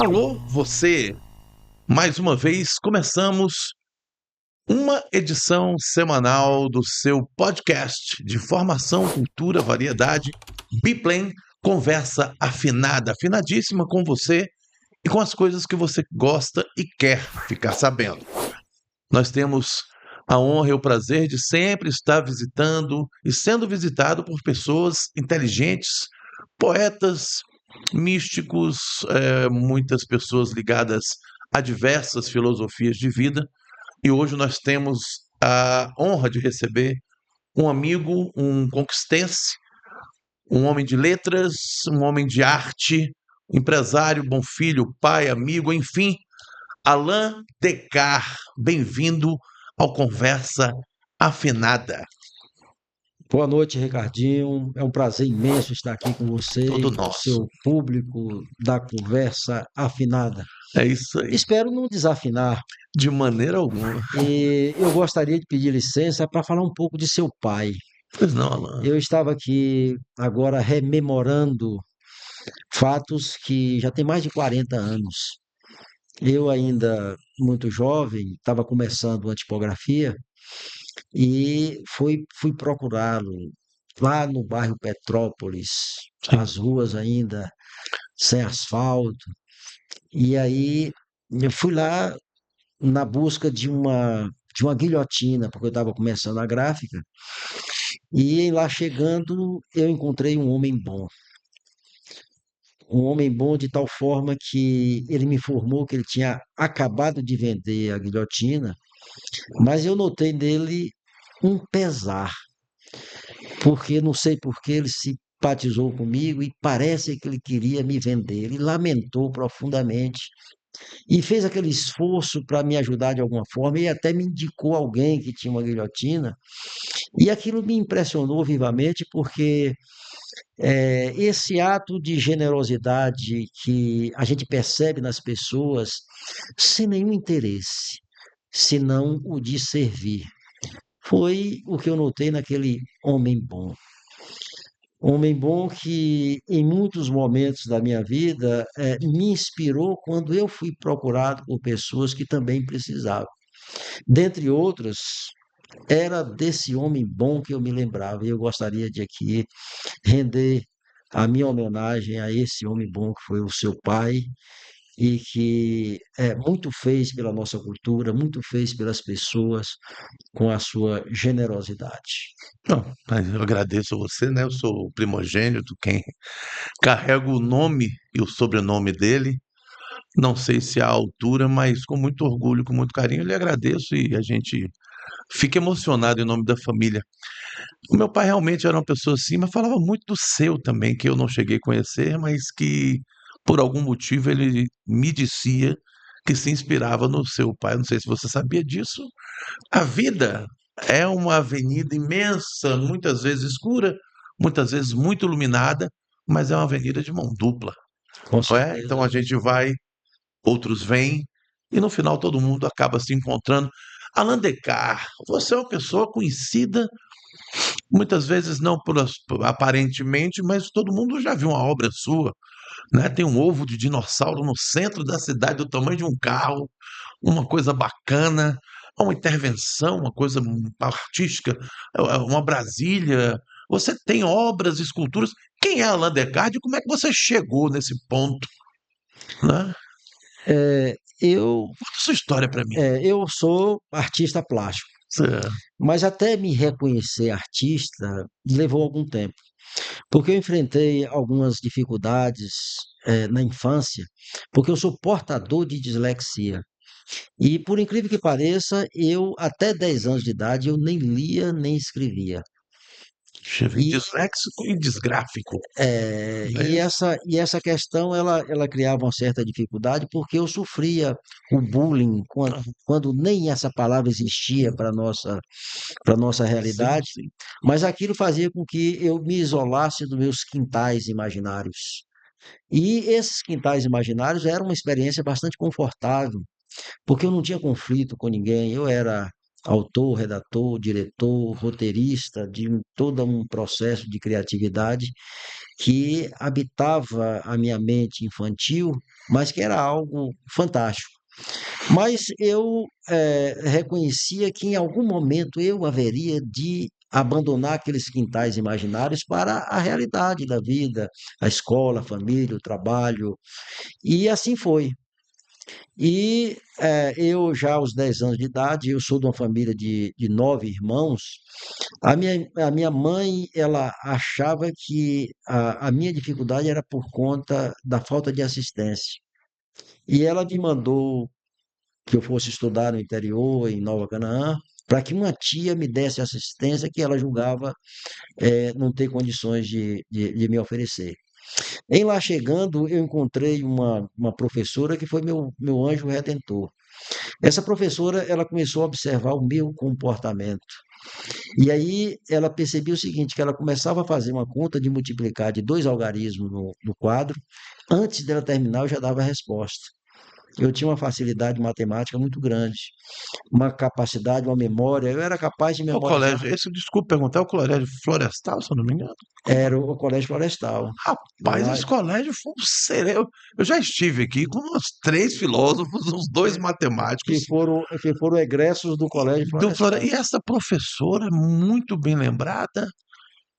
Alô, você! Mais uma vez começamos uma edição semanal do seu podcast de formação, cultura, variedade, Biplen, conversa afinada, afinadíssima com você e com as coisas que você gosta e quer ficar sabendo. Nós temos a honra e o prazer de sempre estar visitando e sendo visitado por pessoas inteligentes, poetas, místicos, muitas pessoas ligadas a diversas filosofias de vida. E hoje nós temos a honra de receber um amigo, um conquistense, um homem de letras, um homem de arte, empresário, bom filho, pai, amigo, enfim, Alain Descartes. Bem-vindo ao Conversa Afinada. Boa noite, Ricardinho. É um prazer imenso estar aqui com você Todo e com o nosso. seu público da Conversa Afinada. É isso aí. Espero não desafinar. De maneira alguma. E eu gostaria de pedir licença para falar um pouco de seu pai. Pois não, Alain. Eu estava aqui agora rememorando fatos que já tem mais de 40 anos. Eu ainda muito jovem, estava começando a tipografia e fui procurá-lo lá no bairro Petrópolis, Sim. as ruas ainda sem asfalto. E aí eu fui lá na busca de uma guilhotina, porque eu estava começando a gráfica, e lá chegando eu encontrei um homem bom. Um homem bom de tal forma que ele me informou que ele tinha acabado de vender a guilhotina, mas eu notei nele um pesar, porque não sei por que ele simpatizou comigo e parece que ele queria me vender. Ele lamentou profundamente e fez aquele esforço para me ajudar de alguma forma e até me indicou alguém que tinha uma guilhotina. E aquilo me impressionou vivamente porque esse ato de generosidade que a gente percebe nas pessoas sem nenhum interesse, senão o de servir. Foi o que eu notei naquele homem bom. Homem bom que, em muitos momentos da minha vida, me inspirou quando eu fui procurado por pessoas que também precisavam. Dentre outras, era desse homem bom que eu me lembrava, e eu gostaria de aqui render a minha homenagem a esse homem bom que foi o seu pai e que muito fez pela nossa cultura, muito fez pelas pessoas com a sua generosidade. Não, mas eu agradeço a você, né? Eu sou o primogênito, quem carrega o nome e o sobrenome dele. Não sei se é a altura, mas com muito orgulho, com muito carinho, eu lhe agradeço e a gente fica emocionado em nome da família. O meu pai realmente era uma pessoa assim, mas falava muito do seu também, que eu não cheguei a conhecer, mas que por algum motivo ele me dizia que se inspirava no seu pai. Não sei se você sabia disso. A vida é uma avenida imensa, muitas vezes escura, muitas vezes muito iluminada, mas é uma avenida de mão dupla, Com não é? Então a certeza. gente vai, outros vêm, e no final todo mundo acaba se encontrando. Alain Descartes, você é uma pessoa conhecida, muitas vezes não aparentemente, mas todo mundo já viu uma obra sua, né? Tem um ovo de dinossauro no centro da cidade, do tamanho de um carro, uma coisa bacana, uma intervenção, uma coisa artística, uma Brasília. Você tem obras, esculturas. Quem é Alain Descartes e como é que você chegou nesse ponto, né? É, eu, Conta a sua história para mim. eu sou artista plástico, Você- mas até me reconhecer artista levou algum tempo, porque eu enfrentei algumas dificuldades na infância, porque eu sou portador de dislexia. E por incrível que pareça, eu até 10 anos de idade eu nem lia nem escrevia. E, Disléxico e disgráfico, eh, não é e isso? essa questão ela criava uma certa dificuldade porque eu sofria o bullying quando nem essa palavra existia para nossa Sim, realidade, sim. mas aquilo fazia com que eu me isolasse dos meus quintais imaginários. E esses quintais imaginários eram uma experiência bastante confortável, porque eu não tinha conflito com ninguém, eu era autor, redator, diretor, roteirista de todo um processo de criatividade que habitava a minha mente infantil, mas que era algo fantástico. Mas eu reconhecia que em algum momento eu haveria de abandonar aqueles quintais imaginários para a realidade da vida, a escola, a família, o trabalho, e assim foi. E eu já aos 10 anos de idade, eu sou de uma família de 9 irmãos, a minha mãe, ela achava que a minha dificuldade era por conta da falta de assistência. E ela me mandou que eu fosse estudar no interior, em Nova Canaã, para que uma tia me desse assistência que ela julgava não ter condições de me oferecer. Em lá chegando, eu encontrei uma professora que foi meu anjo redentor. Essa professora, ela começou a observar o meu comportamento. E aí ela percebeu o seguinte, que ela começava a fazer uma conta de multiplicar de dois algarismos no quadro, antes dela terminar eu já dava a resposta. Eu tinha uma facilidade matemática muito grande, uma capacidade, uma memória, eu era capaz de O memorizar. colégio, esse, desculpa perguntar, é o colégio florestal, se eu não me engano? Era o Colégio Florestal. Rapaz, Lá, esse colégio foi um cerebro. Eu já estive aqui com uns três filósofos, uns dois que matemáticos foram, que foram egressos do Colégio e Florestal. essa professora, muito bem lembrada,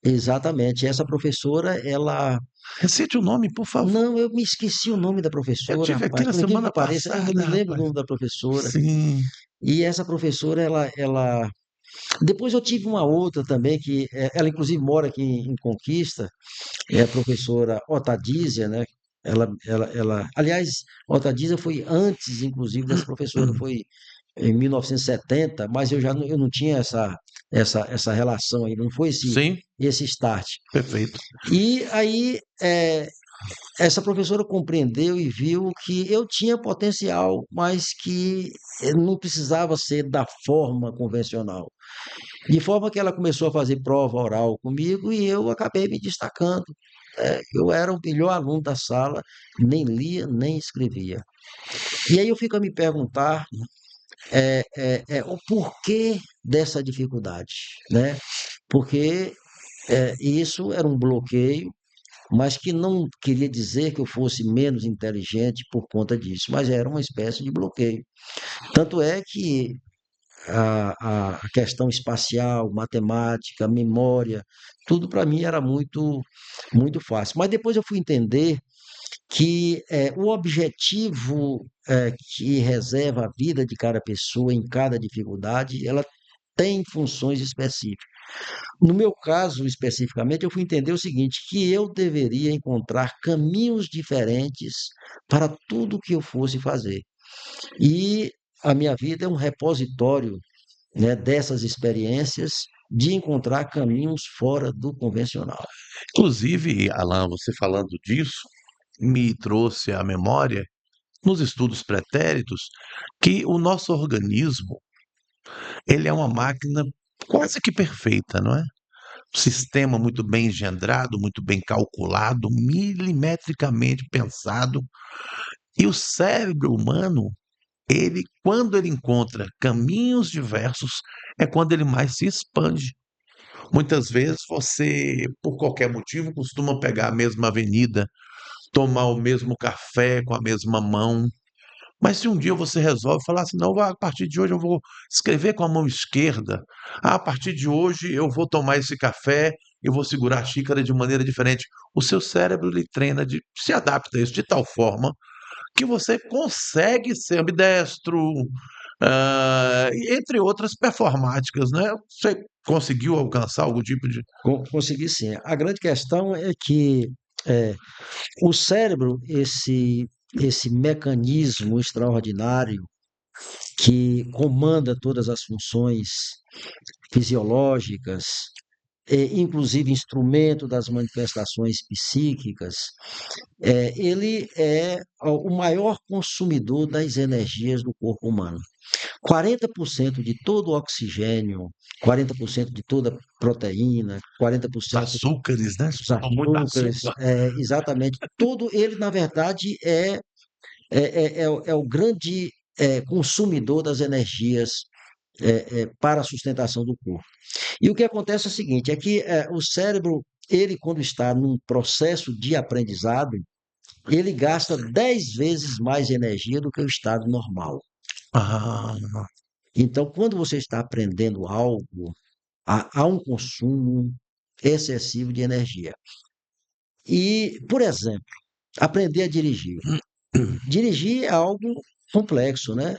Exatamente. Essa professora, ela. recite o nome, por favor. Não, eu me esqueci o nome da Eu professora, tive aqui rapaz. na Por incrível semana que pareça, eu passada, me lembro o rapaz. nome da professora. Sim, E essa professora, ela. Depois eu tive uma outra também, que ela inclusive mora aqui em Conquista, é a professora Otadísia, né? Aliás, Otadísia foi antes, inclusive, dessa professora, foi em 1970, mas eu não tinha essa relação aí, não foi sim, esse start. perfeito. E aí, essa professora compreendeu e viu que eu tinha potencial, mas que não precisava ser da forma convencional. De forma que ela começou a fazer prova oral comigo e eu acabei me destacando. Eu era o melhor aluno da sala, nem lia, nem escrevia. E aí eu fico a me perguntar o porquê dessa dificuldade, né? Porque isso era um bloqueio, mas que não queria dizer que eu fosse menos inteligente por conta disso, mas era uma espécie de bloqueio. Tanto é que a questão espacial, matemática, memória, tudo para mim era muito fácil. Mas depois eu fui entender que o objetivo que reserva a vida de cada pessoa em cada dificuldade, ela tem funções específicas. No meu caso, especificamente, eu fui entender o seguinte, que eu deveria encontrar caminhos diferentes para tudo que eu fosse fazer. E a minha vida é um repositório, né, dessas experiências de encontrar caminhos fora do convencional. Inclusive, Alan, você falando disso, me trouxe à memória, nos estudos pretéritos, que o nosso organismo, ele é uma máquina quase que perfeita, não é? Sistema muito bem engendrado, muito bem calculado, milimetricamente pensado. E o cérebro humano, ele, quando ele encontra caminhos diversos, é quando ele mais se expande. Muitas vezes você, por qualquer motivo, costuma pegar a mesma avenida, tomar o mesmo café com a mesma mão. Mas se um dia você resolve falar assim, não, a partir de hoje eu vou escrever com a mão esquerda, a partir de hoje eu vou tomar esse café e vou segurar a xícara de maneira diferente. O seu cérebro ele treina, se adapta a isso de tal forma que você consegue ser ambidestro, entre outras performáticas, né? Você conseguiu alcançar algum tipo de. Consegui sim. A grande questão é que é, o cérebro, esse mecanismo extraordinário que comanda todas as funções fisiológicas, inclusive instrumento das manifestações psíquicas, ele é o maior consumidor das energias do corpo humano. 40% de todo o oxigênio, 40% de toda a proteína, Os 40% açúcares, né? dos Muito açúcares, açúcar. exatamente, todo ele, na verdade, é o grande consumidor das energias para a sustentação do corpo. E o que acontece é o seguinte, é que o cérebro, ele quando está num processo de aprendizado, ele gasta 10 vezes mais energia do que o estado normal. Ah, Então, quando você está aprendendo algo, há um consumo excessivo de energia. E, por exemplo, aprender a dirigir. Dirigir é algo complexo, né?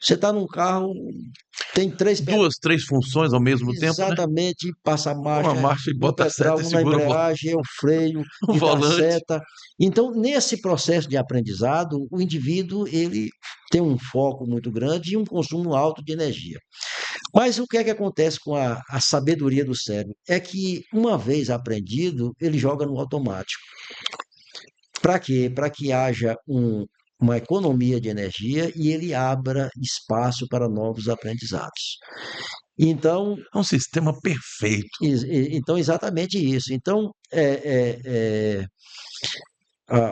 Você está num carro, tem três pedais. duas, três funções ao mesmo tempo, né? Exatamente, passa a Uma marcha, marcha e no bota a seta e pedal, na segura embreagem, é o freio, o e dá volante. seta. Então, nesse processo de aprendizado, o indivíduo ele tem um foco muito grande e um consumo alto de energia. Mas o que é que acontece com a sabedoria do cérebro? É que, uma vez aprendido, ele joga no automático. Para quê? Para que haja uma economia de energia e ele abra espaço para novos aprendizados. Então, É um sistema perfeito. então exatamente isso. Então,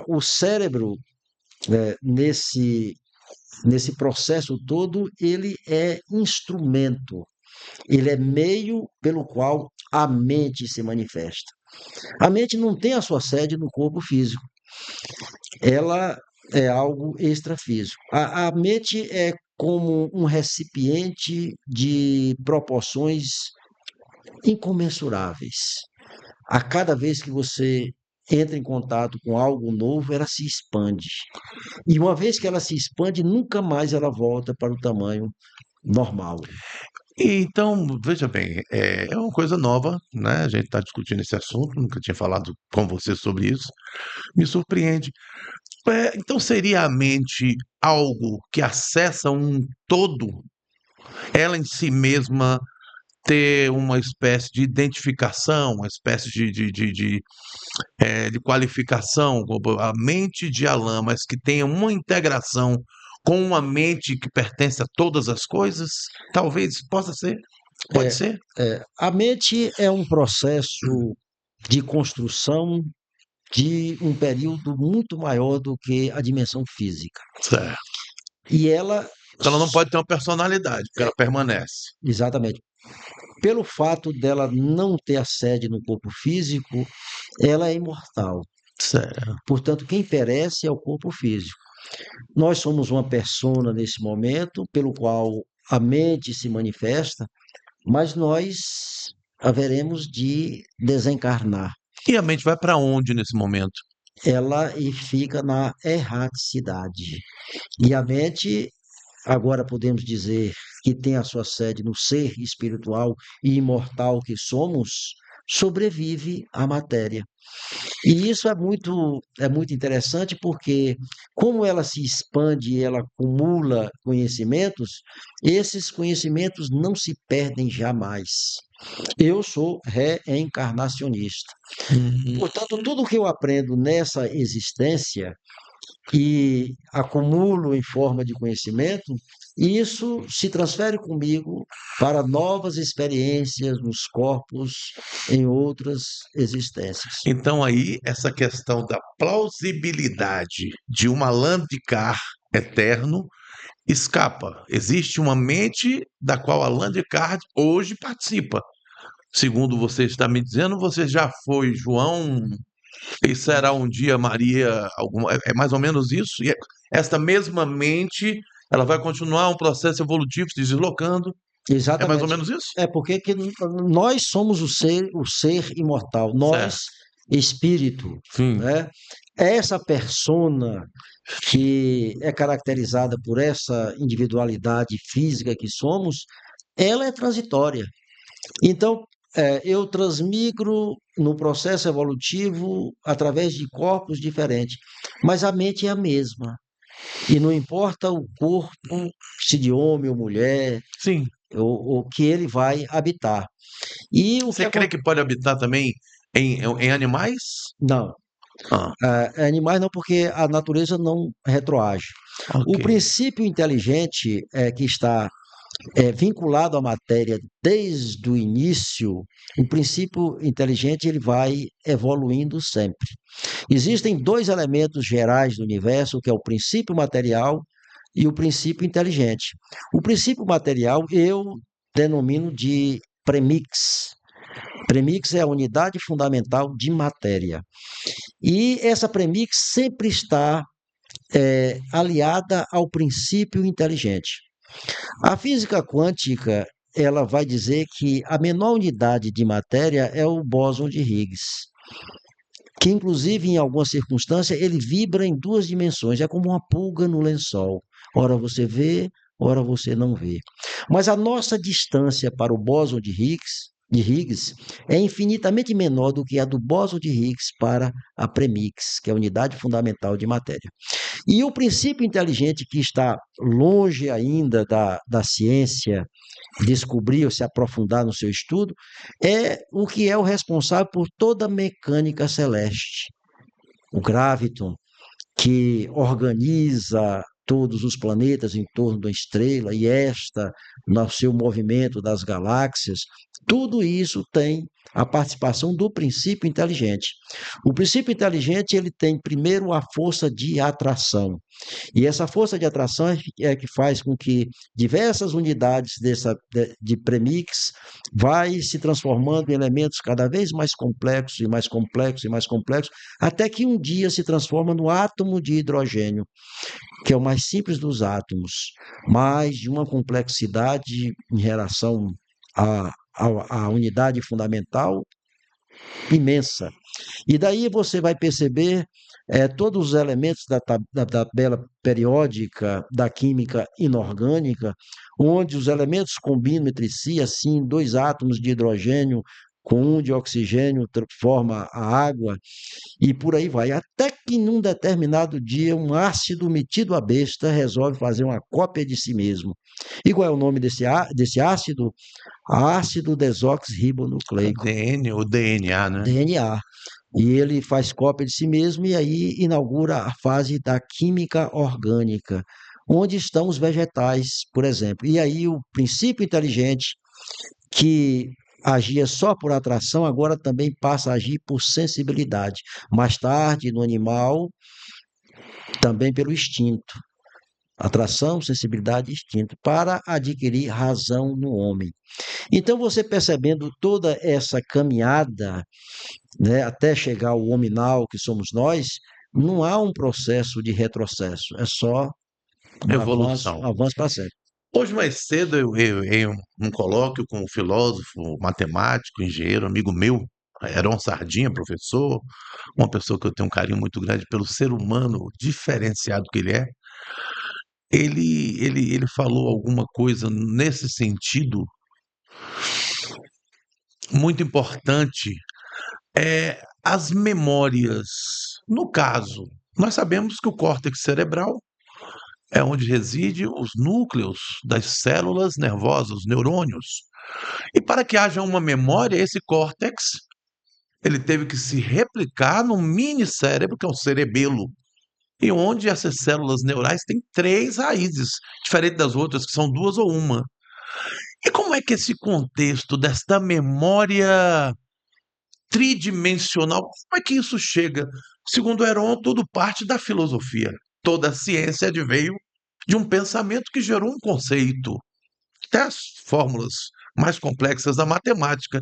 o cérebro, nesse processo todo, ele é instrumento, ele é meio pelo qual a mente se manifesta. A mente não tem a sua sede no corpo físico, ela é algo extrafísico. A mente é como um recipiente de proporções incomensuráveis. A cada vez que você entra em contato com algo novo, ela se expande. E uma vez que ela se expande, nunca mais ela volta para o tamanho normal. E então, veja bem, é uma coisa nova, né? A gente está discutindo esse assunto, nunca tinha falado com você sobre isso. Me surpreende. Então, seria a mente algo que acessa um todo? Ela em si mesma ter uma espécie de identificação, uma espécie de qualificação, como a mente de Alain, mas que tenha uma integração com uma mente que pertence a todas as coisas? Talvez possa ser. Pode É, ser. a mente é um processo de construção de um período muito maior do que a dimensão física. Certo. E ela, Então ela não pode ter uma personalidade, porque ela permanece. exatamente, pelo fato dela não ter a sede no corpo físico, ela é imortal. Certo. Portanto, quem perece é o corpo físico. Nós somos uma persona nesse momento, pelo qual a mente se manifesta, mas nós haveremos de desencarnar. E a mente vai para onde nesse momento? Ela e fica na erraticidade. E a mente, agora podemos dizer que tem a sua sede no ser espiritual e imortal que somos, sobrevive à matéria. E isso é muito interessante porque, como ela se expande e ela acumula conhecimentos, esses conhecimentos não se perdem jamais. Eu sou reencarnacionista. Hum. Portanto, tudo que eu aprendo nessa existência e acumulo em forma de conhecimento, isso se transfere comigo para novas experiências nos corpos em outras existências. Então aí essa questão da plausibilidade de um Alain Descartes eterno escapa. Existe uma mente da qual Alain Descartes hoje participa. Segundo você está me dizendo, você já foi João e será um dia Maria, é mais ou menos isso? E esta mesma mente, ela vai continuar um processo evolutivo se deslocando. É mais ou Exatamente. menos isso? É porque que nós somos o ser imortal, nós, Certo. espírito, Sim. né? Essa persona que é caracterizada por essa individualidade física que somos, ela é transitória. Então, eu transmigro no processo evolutivo através de corpos diferentes, mas a mente é a mesma. E não importa o corpo, se de homem ou mulher, Sim. o que ele vai habitar. E o que Você crê acontece? que pode habitar também em animais? Não, Ah, animais não, porque a natureza não retroage. ok. O princípio inteligente que está vinculado à matéria desde o início, o princípio inteligente ele vai evoluindo sempre. Existem dois elementos gerais do universo, que é o princípio material e o princípio inteligente. O princípio material eu denomino de premix. Premix é a unidade fundamental de matéria. E essa premix sempre está aliada ao princípio inteligente. A física quântica, ela vai dizer que a menor unidade de matéria é o bóson de Higgs, que inclusive em algumas circunstâncias ele vibra em duas dimensões, é como uma pulga no lençol. Ora você vê, ora você não vê. Mas a nossa distância para o bóson de Higgs é infinitamente menor do que a do bóson de Higgs para a premix, que é a unidade fundamental de matéria. E o princípio inteligente que está longe ainda da ciência descobrir ou se aprofundar no seu estudo é o que é o responsável por toda a mecânica celeste, o graviton, que organiza todos os planetas em torno da estrela e esta, no seu movimento das galáxias, tudo isso tem a participação do princípio inteligente. O princípio inteligente ele tem primeiro a força de atração. E essa força de atração é que faz com que diversas unidades de premix vai se transformando em elementos cada vez mais complexos e mais complexos e mais complexos, até que um dia se transforma no átomo de hidrogênio, que é o mais simples dos átomos, mas de uma complexidade em relação à unidade fundamental imensa. E daí você vai perceber todos os elementos da tabela periódica da química inorgânica, onde os elementos combinam entre si, assim, dois átomos de hidrogênio com um de oxigênio forma a água, e por aí vai. Até que num determinado dia, um ácido metido à besta resolve fazer uma cópia de si mesmo. E qual é o nome desse ácido? Ácido desoxirribonucleico, O DNA, né? DNA. E ele faz cópia de si mesmo e aí inaugura a fase da química orgânica, onde estão os vegetais, por exemplo. E aí o princípio inteligente, que agia só por atração, agora também passa a agir por sensibilidade. Mais tarde, no animal, também pelo instinto. Atração, sensibilidade e instinto, para adquirir razão no homem. Então, você percebendo toda essa caminhada, né, até chegar ao hominal que somos nós, não há um processo de retrocesso, é só um avanço, Evolução. um avanço para sempre. Hoje mais cedo eu em um colóquio com um filósofo, matemático, engenheiro, amigo meu, Heron Sardinha, professor, uma pessoa que eu tenho um carinho muito grande pelo ser humano diferenciado que ele é. Ele falou alguma coisa nesse sentido muito importante, as memórias. No caso, nós sabemos que o córtex cerebral é onde reside os núcleos das células nervosas, os neurônios. E para que haja uma memória, esse córtex, ele teve que se replicar num mini cérebro, que é o cerebelo, e onde essas células neurais têm três raízes, diferente das outras, que são duas ou uma. E como é que esse contexto desta memória tridimensional, como é que isso chega? Segundo Heron, tudo parte da filosofia. Toda a ciência adveio de um pensamento que gerou um conceito. Até as fórmulas mais complexas da matemática.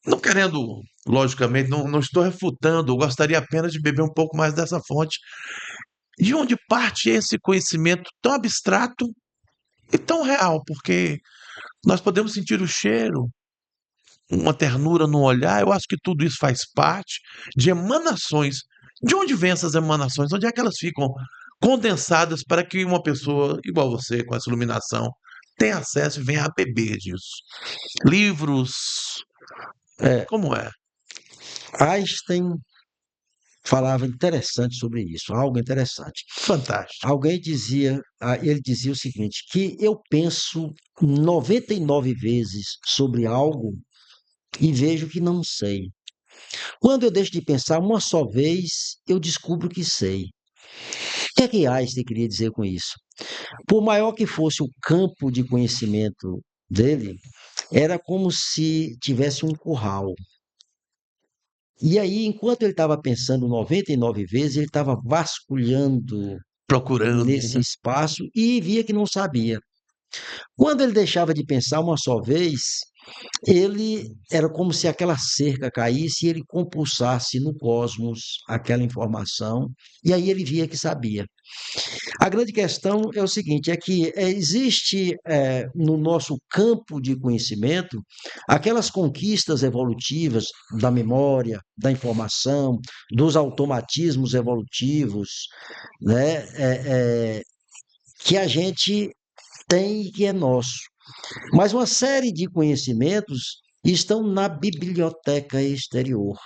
Não querendo, logicamente, não estou refutando, eu gostaria apenas de beber um pouco mais dessa fonte. De onde parte esse conhecimento tão abstrato e tão real? Porque nós podemos sentir o cheiro, uma ternura no olhar, eu acho que tudo isso faz parte de emanações. De onde vêm essas emanações? Onde é que elas ficam condensadas para que uma pessoa, igual você, com essa iluminação, tenha acesso e venha a beber disso? Livros, É, como é? Einstein falava interessante sobre isso, algo interessante. Fantástico. Ele dizia o seguinte, que eu penso 99 vezes sobre algo e vejo que não sei. Quando eu deixo de pensar uma só vez, eu descubro que sei. O que é que Einstein queria dizer com isso? Por maior que fosse o campo de conhecimento dele, era como se tivesse um curral. E aí, enquanto ele estava pensando 99 vezes, ele estava vasculhando Procurando, nesse né? espaço e via que não sabia. Quando ele deixava de pensar uma só vez, ele era como se aquela cerca caísse e ele compulsasse no cosmos aquela informação, e aí ele via que sabia. A grande questão é o seguinte, é que existe no nosso campo de conhecimento aquelas conquistas evolutivas da memória, da informação, dos automatismos evolutivos, né, que a gente tem e que é nosso. Mas uma série de conhecimentos estão na biblioteca exterior.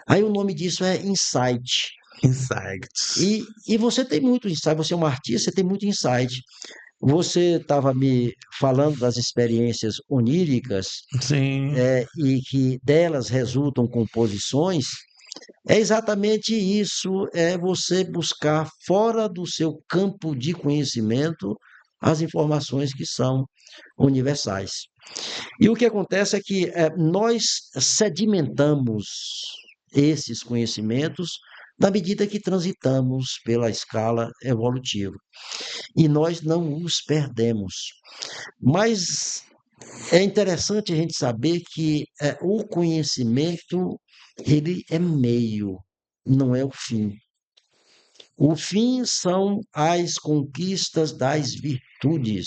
Aí o nome disso é insight. Insights. E você tem muito insight, você é um artista, você tem muito insight. Você estava me falando das experiências oníricas, Sim, e que delas resultam composições. É exatamente isso, é você buscar fora do seu campo de conhecimento as informações que são universais. E o que acontece é que nós sedimentamos esses conhecimentos na medida que transitamos pela escala evolutiva. E nós não os perdemos. Mas é interessante a gente saber que o conhecimento ele é meio, não é o fim. O fim são as conquistas das virtudes.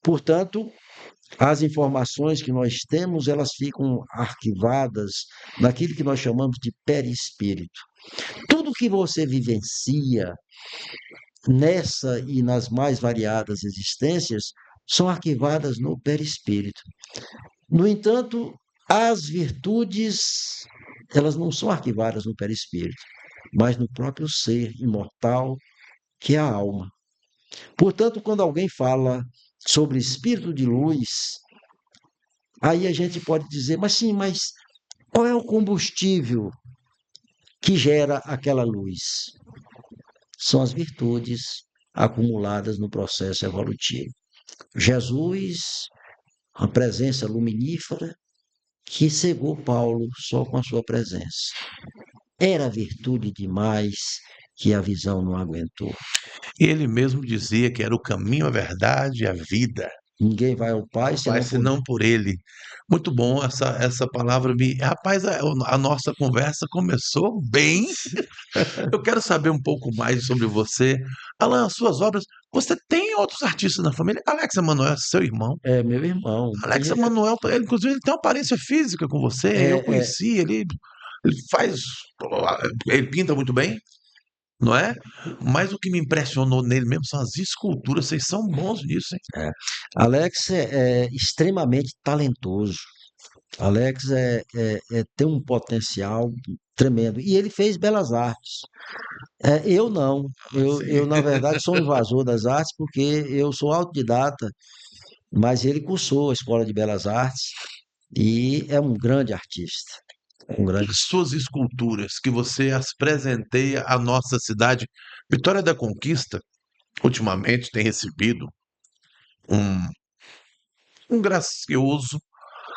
Portanto, as informações que nós temos, elas ficam arquivadas naquilo que nós chamamos de perispírito. Tudo que você vivencia nessa e nas mais variadas existências são arquivadas no perispírito. No entanto, as virtudes, elas não são arquivadas no perispírito, mas no próprio ser imortal, que é a alma. Portanto, quando alguém fala sobre espírito de luz, aí a gente pode dizer, mas sim, mas qual é o combustível que gera aquela luz? São as virtudes acumuladas no processo evolutivo. Jesus, a presença luminífera que cegou Paulo só com a sua presença. Era virtude demais que a visão não aguentou. ele mesmo dizia que era o caminho, a verdade e a vida. Ninguém vai ao Pai Rapaz, senão se por mim. não por ele. Muito bom essa palavra. Rapaz, a nossa conversa começou bem. Eu quero saber um pouco mais sobre você. Alan, as suas obras. Você tem outros artistas na família? Alex Emanuel, seu irmão. É meu irmão. Alex Emanuel, ele, inclusive, ele tem uma aparência física com você. Eu É, é, conheci ele faz. Ele pinta muito bem, não é? Mas o que me impressionou nele mesmo são as esculturas. Vocês são bons nisso, hein? é. Alex é extremamente talentoso. Alex tem um potencial tremendo. E ele fez belas artes. Eu não. Eu, Sim. na verdade, sou um invasor das artes porque eu sou autodidata, mas ele cursou a Escola de Belas Artes e é um grande artista. Um E grande. as suas esculturas que você as presenteia à nossa cidade. Vitória da Conquista, ultimamente, tem recebido um, um gracioso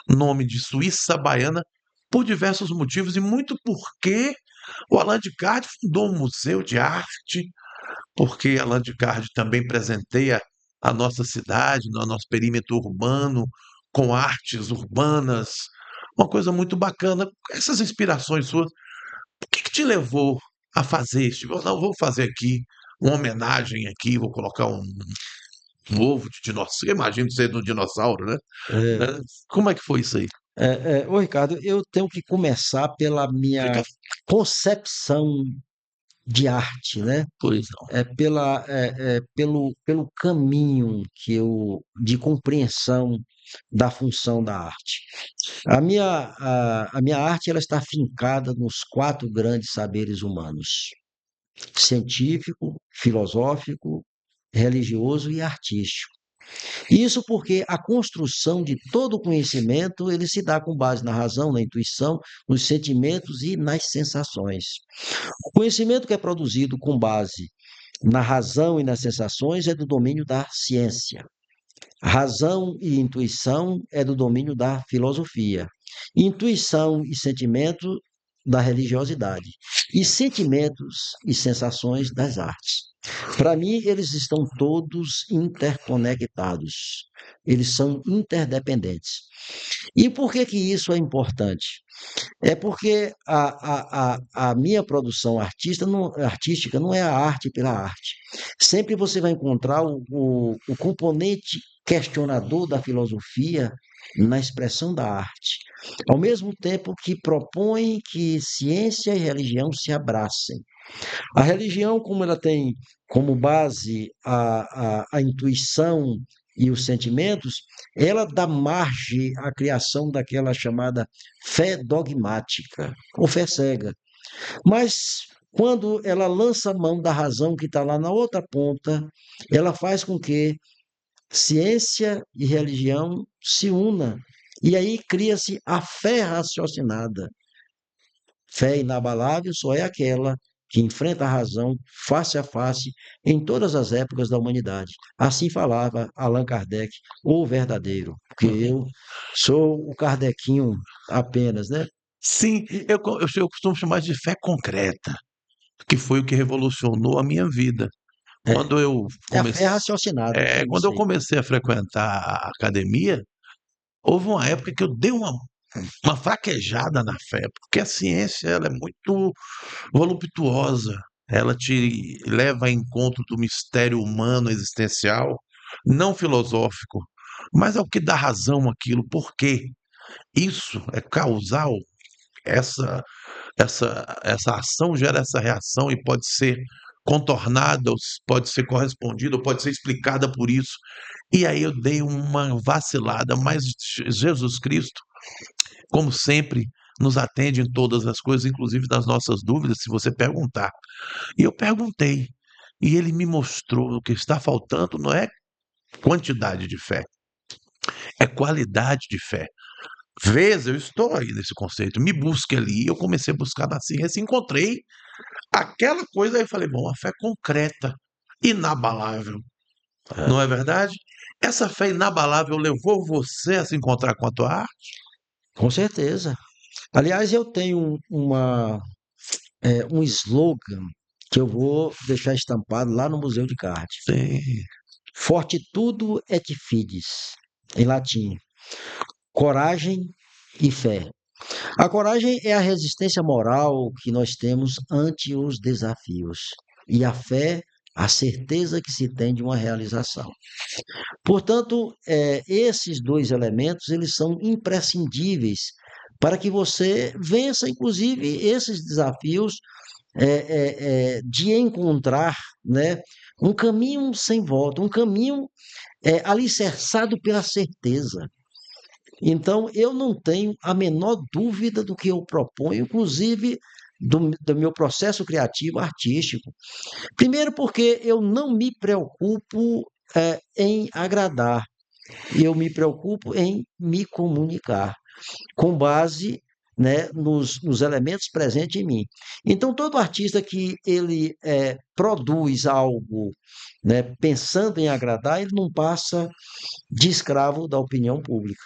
nome de Suíça Baiana por diversos motivos e muito porque o Allan de Card fundou um museu de arte, porque Allan de Card também presenteia a nossa cidade, no nosso perímetro urbano, com artes urbanas, uma coisa muito bacana. Essas inspirações suas, o que te levou a fazer isso? Tipo, não, vou fazer aqui uma homenagem aqui, vou colocar um ovo de dinossauro. Eu imagino ser de um dinossauro, né? É, Né? Como é que foi isso aí? ô Ricardo, eu tenho que começar pela minha Fica, concepção de arte, né? pois não. Pelo caminho de compreensão da função da arte. A minha arte ela está fincada nos quatro grandes saberes humanos: científico, filosófico, religioso e artístico. Isso porque a construção de todo o conhecimento ele se dá com base na razão, na intuição, nos sentimentos e nas sensações. O conhecimento que é produzido com base na razão e nas sensações é do domínio da ciência. Razão e intuição é do domínio da filosofia. Intuição e sentimento da religiosidade. e sentimentos e sensações das artes. Para mim, eles estão todos interconectados, eles são interdependentes. E por que que isso é importante? É porque a minha produção artística não é a arte pela arte. Sempre você vai encontrar o componente questionador da filosofia na expressão da arte, ao mesmo tempo que propõe que ciência e religião se abracem. A religião, como ela tem como base a intuição e os sentimentos, ela dá margem à criação daquela chamada fé dogmática, ou fé cega. Mas quando ela lança a mão da razão que está lá na outra ponta, ela faz com que ciência e religião se unam. E aí cria-se a fé raciocinada. Fé inabalável só é aquela que enfrenta a razão face a face em todas as épocas da humanidade. Assim falava Allan Kardec, o verdadeiro, porque eu sou o Kardecinho apenas, né? Sim, E eu costumo chamar de fé concreta, que foi o que revolucionou a minha vida. é, Quando eu é a fé comecei, raciocinada, é quando isso eu aí. comecei a frequentar a academia, houve uma época que eu dei uma fraquejada na fé, porque a ciência ela é muito voluptuosa, ela te leva a encontro do mistério humano existencial, não filosófico, mas ao que dá razão àquilo, por quê? Isso é causal, essa, essa ação gera essa reação e pode ser contornada, ou pode ser correspondida, ou pode ser explicada por isso. E aí eu dei uma vacilada, mas Jesus Cristo, como sempre, nos atende em todas as coisas, inclusive das nossas dúvidas, se você perguntar. E eu perguntei, e ele me mostrou que está faltando não é quantidade de fé, é qualidade de fé. Vez, eu estou aí nesse conceito, me busque ali. Eu comecei a buscar na ciência, encontrei aquela coisa, aí eu falei, bom, a fé concreta, inabalável, não É, é verdade? Essa fé inabalável levou você a se encontrar com a tua arte? com certeza. Aliás, eu tenho um slogan que eu vou deixar estampado lá no Museu de Carte. Sim. Fortitudo et fides, em latim. Coragem e fé. A coragem é a resistência moral que nós temos ante os desafios. E a fé, a certeza que se tem de uma realização. Portanto, esses dois elementos, eles são imprescindíveis para que você vença, inclusive, esses desafios de encontrar, né, um caminho sem volta, um caminho alicerçado pela certeza. Então, eu não tenho a menor dúvida do que eu proponho, inclusive do meu processo criativo artístico. Primeiro, porque eu não me preocupo em agradar, eu me preocupo em me comunicar, com base, né, nos elementos presentes em mim. Então, todo artista que ele produz algo, né, pensando em agradar, ele não passa de escravo da opinião pública,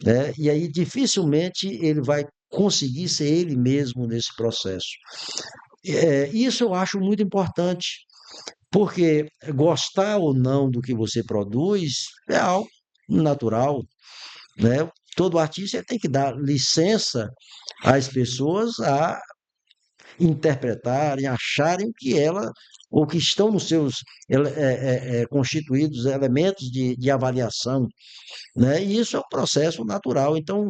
né? E aí dificilmente ele vai conseguir ser ele mesmo nesse processo. Isso eu acho muito importante, porque gostar ou não do que você produz é algo natural, né? Todo artista tem que dar licença às pessoas a interpretarem, acharem que ela, ou que estão nos seus constituídos elementos de avaliação, né? E isso é um processo natural. Então,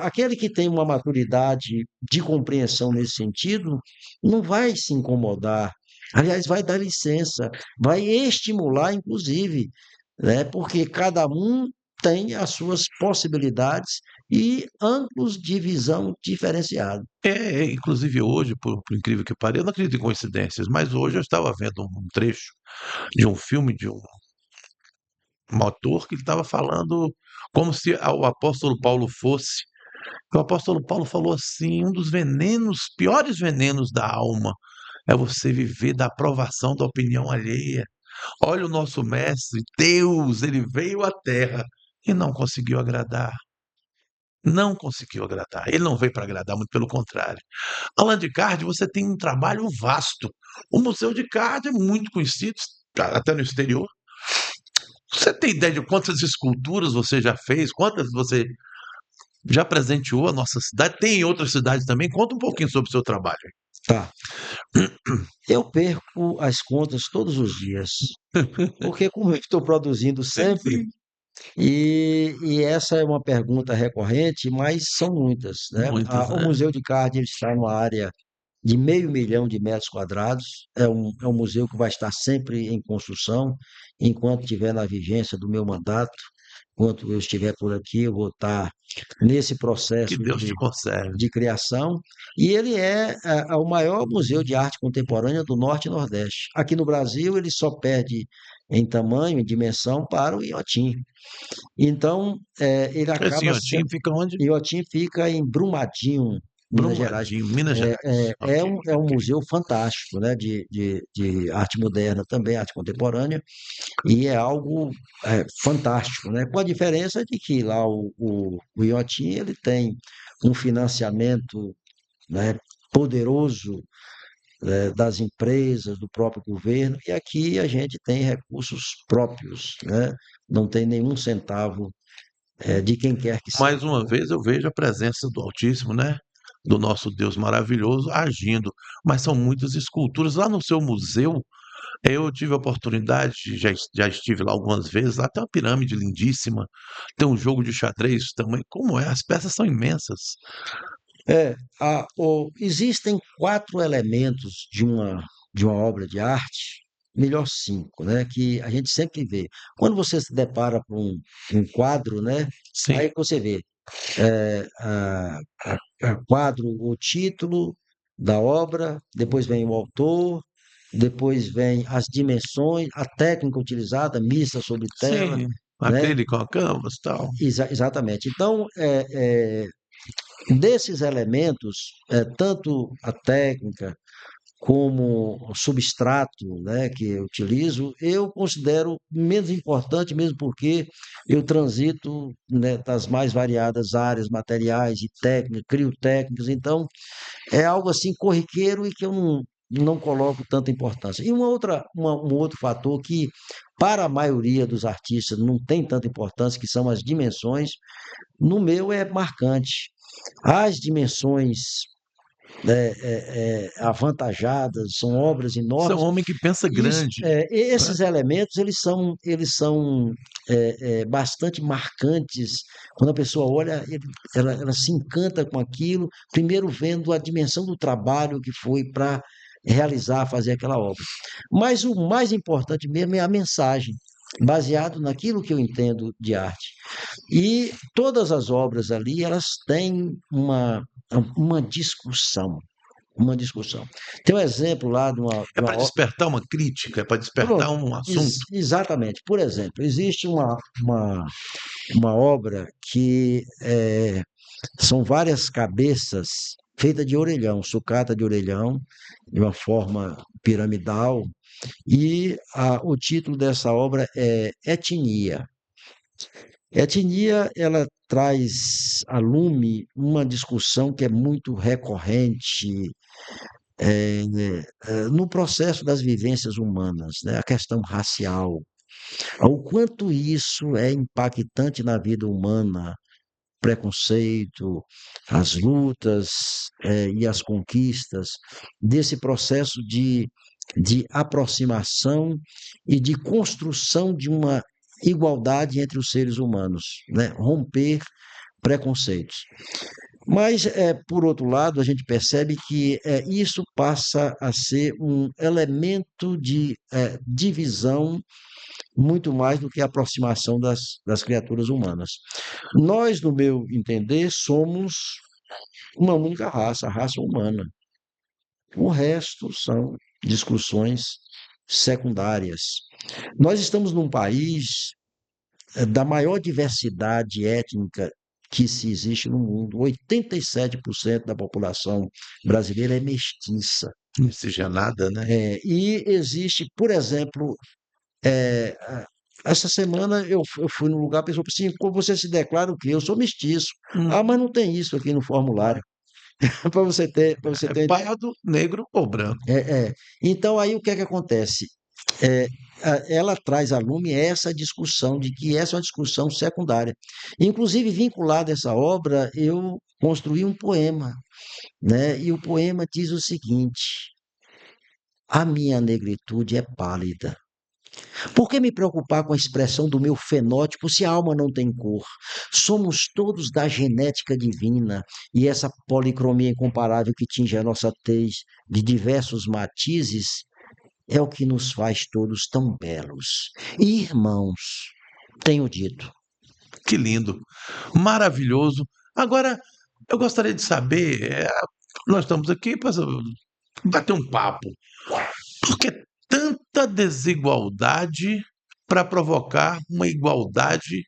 aquele que tem uma maturidade de compreensão nesse sentido, não vai se incomodar. Aliás, vai dar licença, vai estimular, inclusive, né? Porque cada um tem as suas possibilidades e ângulos de visão diferenciados. Inclusive hoje, por incrível que pareça, eu não acredito em coincidências, mas hoje eu estava vendo um trecho de um filme de um autor que ele estava falando como se o apóstolo Paulo fosse. O apóstolo Paulo falou assim: um dos venenos, piores venenos da alma é você viver da aprovação da opinião alheia. Olha o nosso mestre, Deus, ele veio à terra e não conseguiu agradar. Não conseguiu agradar. Ele não veio para agradar, muito pelo contrário. Além de card, você tem um trabalho vasto. O Museu de Card é muito conhecido, até no exterior. Você tem ideia de quantas esculturas você já fez? Quantas você já presenteou a nossa cidade? Tem em outras cidades também? Conta um pouquinho sobre o seu trabalho. Tá. Eu perco as contas todos os dias, porque como eu estou produzindo Sim, sempre, sim. e essa é uma pergunta recorrente, mas são muitas, né? Muitas, O né? Museu de Card ele está numa área de 500 mil de metros quadrados. É um museu que vai estar sempre em construção, enquanto estiver na vigência do meu mandato. Enquanto eu estiver por aqui, eu vou estar nesse Que processo Deus te conserve. de criação. E ele é o maior museu de arte contemporânea do Norte e Nordeste. Aqui no Brasil, ele só perde em tamanho, em dimensão, para o Inhotim. Então, ele Esse acaba Inhotim sendo. fica onde? Inhotim fica em Brumadinho, Minas Gerais. Brumadinho, Minas É, Gerais. Ok, é um ok. museu fantástico, né, de arte moderna também, arte contemporânea, e é algo fantástico, né, com a diferença de que lá o Inhotim ele tem um financiamento, né, poderoso, das empresas, do próprio governo, e aqui a gente tem recursos próprios, né, não tem nenhum centavo de quem quer que seja. Mais uma vez eu vejo a presença do Altíssimo, né? Do nosso Deus maravilhoso agindo. Mas são muitas esculturas. Lá no seu museu, eu tive a oportunidade, já estive lá algumas vezes, lá tem uma pirâmide lindíssima, tem um jogo de xadrez também. Como é? As peças são imensas. Existem quatro elementos de uma obra de arte, melhor cinco, né, que a gente sempre vê. Quando você se depara com um quadro, né, Sim, aí você vê quadro, o título da obra, depois vem o autor, depois vem as dimensões, a técnica utilizada, missa sobre tela, sim. né? Acrílico, a canvas e tal. Exatamente. Então, desses elementos, tanto a técnica como o substrato, né, que eu utilizo, eu considero menos importante, mesmo porque eu transito, né, das mais variadas áreas materiais e técnicas, crio técnicas, então é algo assim corriqueiro e que eu não coloco tanta importância. E um outro fator que, para a maioria dos artistas, não tem tanta importância, que são as dimensões, no meu é marcante. As dimensões avantajadas, são obras Você é um enormes. homem que pensa grande, né? Esses elementos eles são bastante marcantes. Quando a pessoa olha, ela se encanta com aquilo, primeiro vendo a dimensão do trabalho que foi para realizar, fazer aquela obra. Mas o mais importante mesmo é a mensagem, baseado naquilo que eu entendo de arte. E todas as obras ali, elas têm uma discussão, uma discussão. Tem um exemplo lá de uma, É de uma para despertar uma crítica, é para despertar pronto, um assunto. exatamente. Por exemplo, existe uma obra que são várias cabeças feitas de orelhão, sucata de orelhão, de uma forma piramidal, e o título dessa obra é Etnia. Etnia, ela traz a lume uma discussão que é muito recorrente no processo das vivências humanas, né? A questão racial, o quanto isso é impactante na vida humana, preconceito, as lutas e as conquistas desse processo de aproximação e de construção de uma igualdade entre os seres humanos, né? Romper preconceitos. Mas, por outro lado, a gente percebe que isso passa a ser um elemento de divisão muito mais do que a aproximação das criaturas humanas. Nós, no meu entender, somos uma única raça, a raça humana. O resto são discussões secundárias. Nós estamos num país da maior diversidade étnica que se existe no mundo. 87% da população brasileira é mestiça. Miscigenada, né? E existe, por exemplo, Essa semana eu fui num lugar, a pessoa falou assim: "Como você se declara o quê?" "Eu sou mestiço." "Ah, Hum, mas não tem isso aqui no formulário." Para você É ter. pardo, negro ou branco. É, é. Então, aí o que é que acontece? É, ela traz à lume essa discussão de que essa é uma discussão secundária. Inclusive, vinculado a essa obra, eu construí um poema, né? E o poema diz o seguinte: "A minha negritude é pálida. Por que me preocupar com a expressão do meu fenótipo se a alma não tem cor? Somos todos da genética divina, e essa policromia incomparável que tinge a nossa tez de diversos matizes é o que nos faz todos tão belos. Irmãos, tenho dito." Que lindo, maravilhoso. Agora, eu gostaria de saber, nós estamos aqui para bater um papo. Por que tanta desigualdade para provocar uma igualdade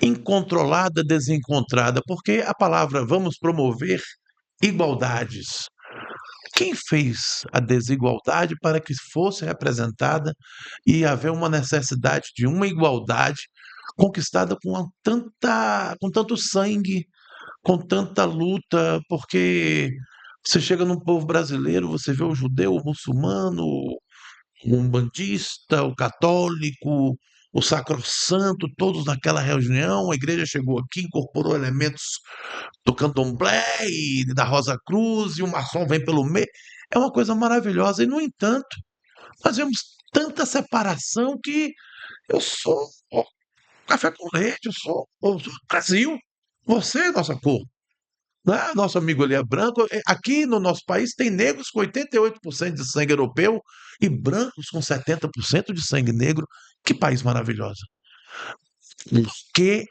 incontrolada, desencontrada? Porque a palavra vamos promover igualdades. Quem fez a desigualdade para que fosse representada e haver uma necessidade de uma igualdade conquistada com tanto sangue, com tanta luta? Porque você chega num povo brasileiro, você vê o judeu, o muçulmano, o umbandista, o católico, o sacrossanto, todos naquela reunião. A igreja chegou aqui, incorporou elementos do candomblé e da Rosa Cruz, e o maçom vem pelo meio. É uma coisa maravilhosa. E, no entanto, nós vemos tanta separação que eu sou café com leite, eu sou Brasil, você é nossa cor. Né? Nosso amigo ali é branco. Aqui no nosso país tem negros com 88% de sangue europeu e brancos com 70% de sangue negro. Que país maravilhoso. Isso. Que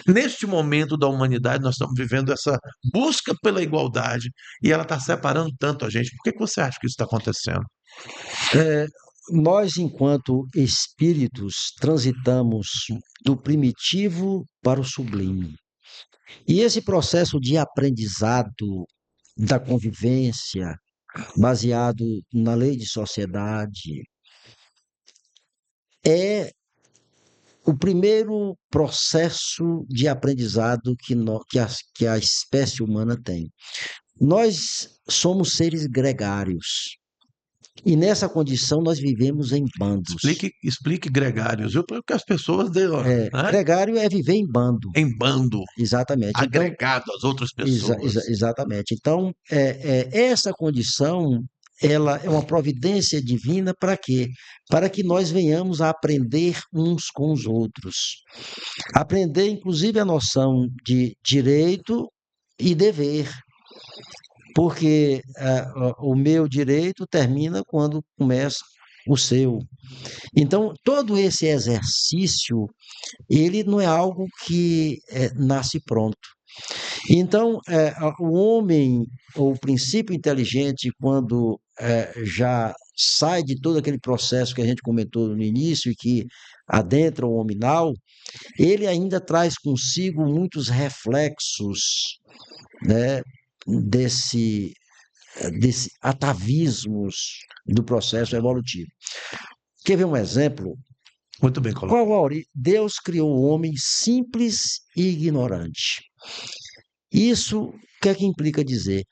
neste momento da humanidade, nós estamos vivendo essa busca pela igualdade e ela está separando tanto a gente. Por que que você acha que isso está acontecendo? É, nós, enquanto espíritos, transitamos do primitivo para o sublime. E esse processo de aprendizado da convivência, baseado na lei de sociedade, é o primeiro processo de aprendizado que a espécie humana tem. Nós somos seres gregários. E nessa condição nós vivemos em bandos. Explique gregários, viu? Porque as pessoas, né? Gregário é viver em bando, Em bando, exatamente. Então, agregado às outras pessoas. exatamente. Então, essa condição, ela é uma providência divina para quê? Para que nós venhamos a aprender uns com os outros. Aprender, inclusive, a noção de direito e dever, porque o meu direito termina quando começa o seu. Então, todo esse exercício, ele não é algo que nasce pronto. Então, o homem, ou o princípio inteligente, quando já sai de todo aquele processo que a gente comentou no início e que adentra o hominal, ele ainda traz consigo muitos reflexos, né, desse, desse atavismos do processo evolutivo. Quer ver um exemplo? Muito bem colocado. Deus criou o homem simples e ignorante. Isso, o que é que implica dizer?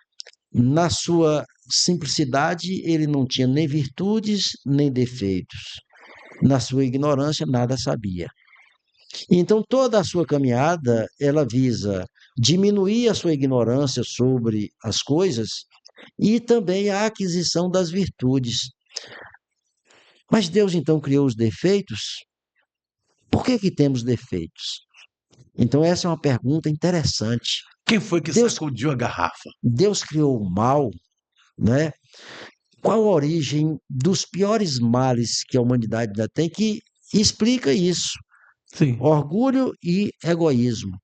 Na sua simplicidade, ele não tinha nem virtudes, nem defeitos. Na sua ignorância, nada sabia. Então, toda a sua caminhada, ela visa diminuir a sua ignorância sobre as coisas e também a aquisição das virtudes. Mas Deus então criou os defeitos. Por que que temos defeitos? Então, essa é uma pergunta interessante. Quem foi que Deus, sacudiu a garrafa? Deus criou o mal, né? Qual a origem dos piores males que a humanidade ainda tem que explica isso? Sim. Orgulho e egoísmo.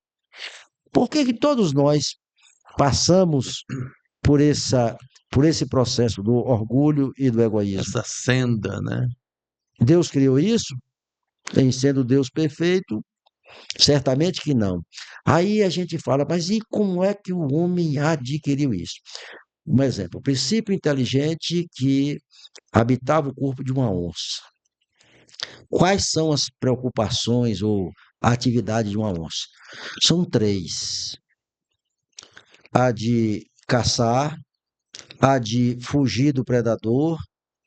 Por que que todos nós passamos por por esse processo do orgulho e do egoísmo? Essa senda, né? Deus criou isso? Em sendo Deus perfeito? Certamente que não. Aí a gente fala, mas e como é que o homem adquiriu isso? Um exemplo, o princípio inteligente que habitava o corpo de uma onça. Quais são as preocupações ou a atividade de uma onça? São três: a de caçar, a de fugir do predador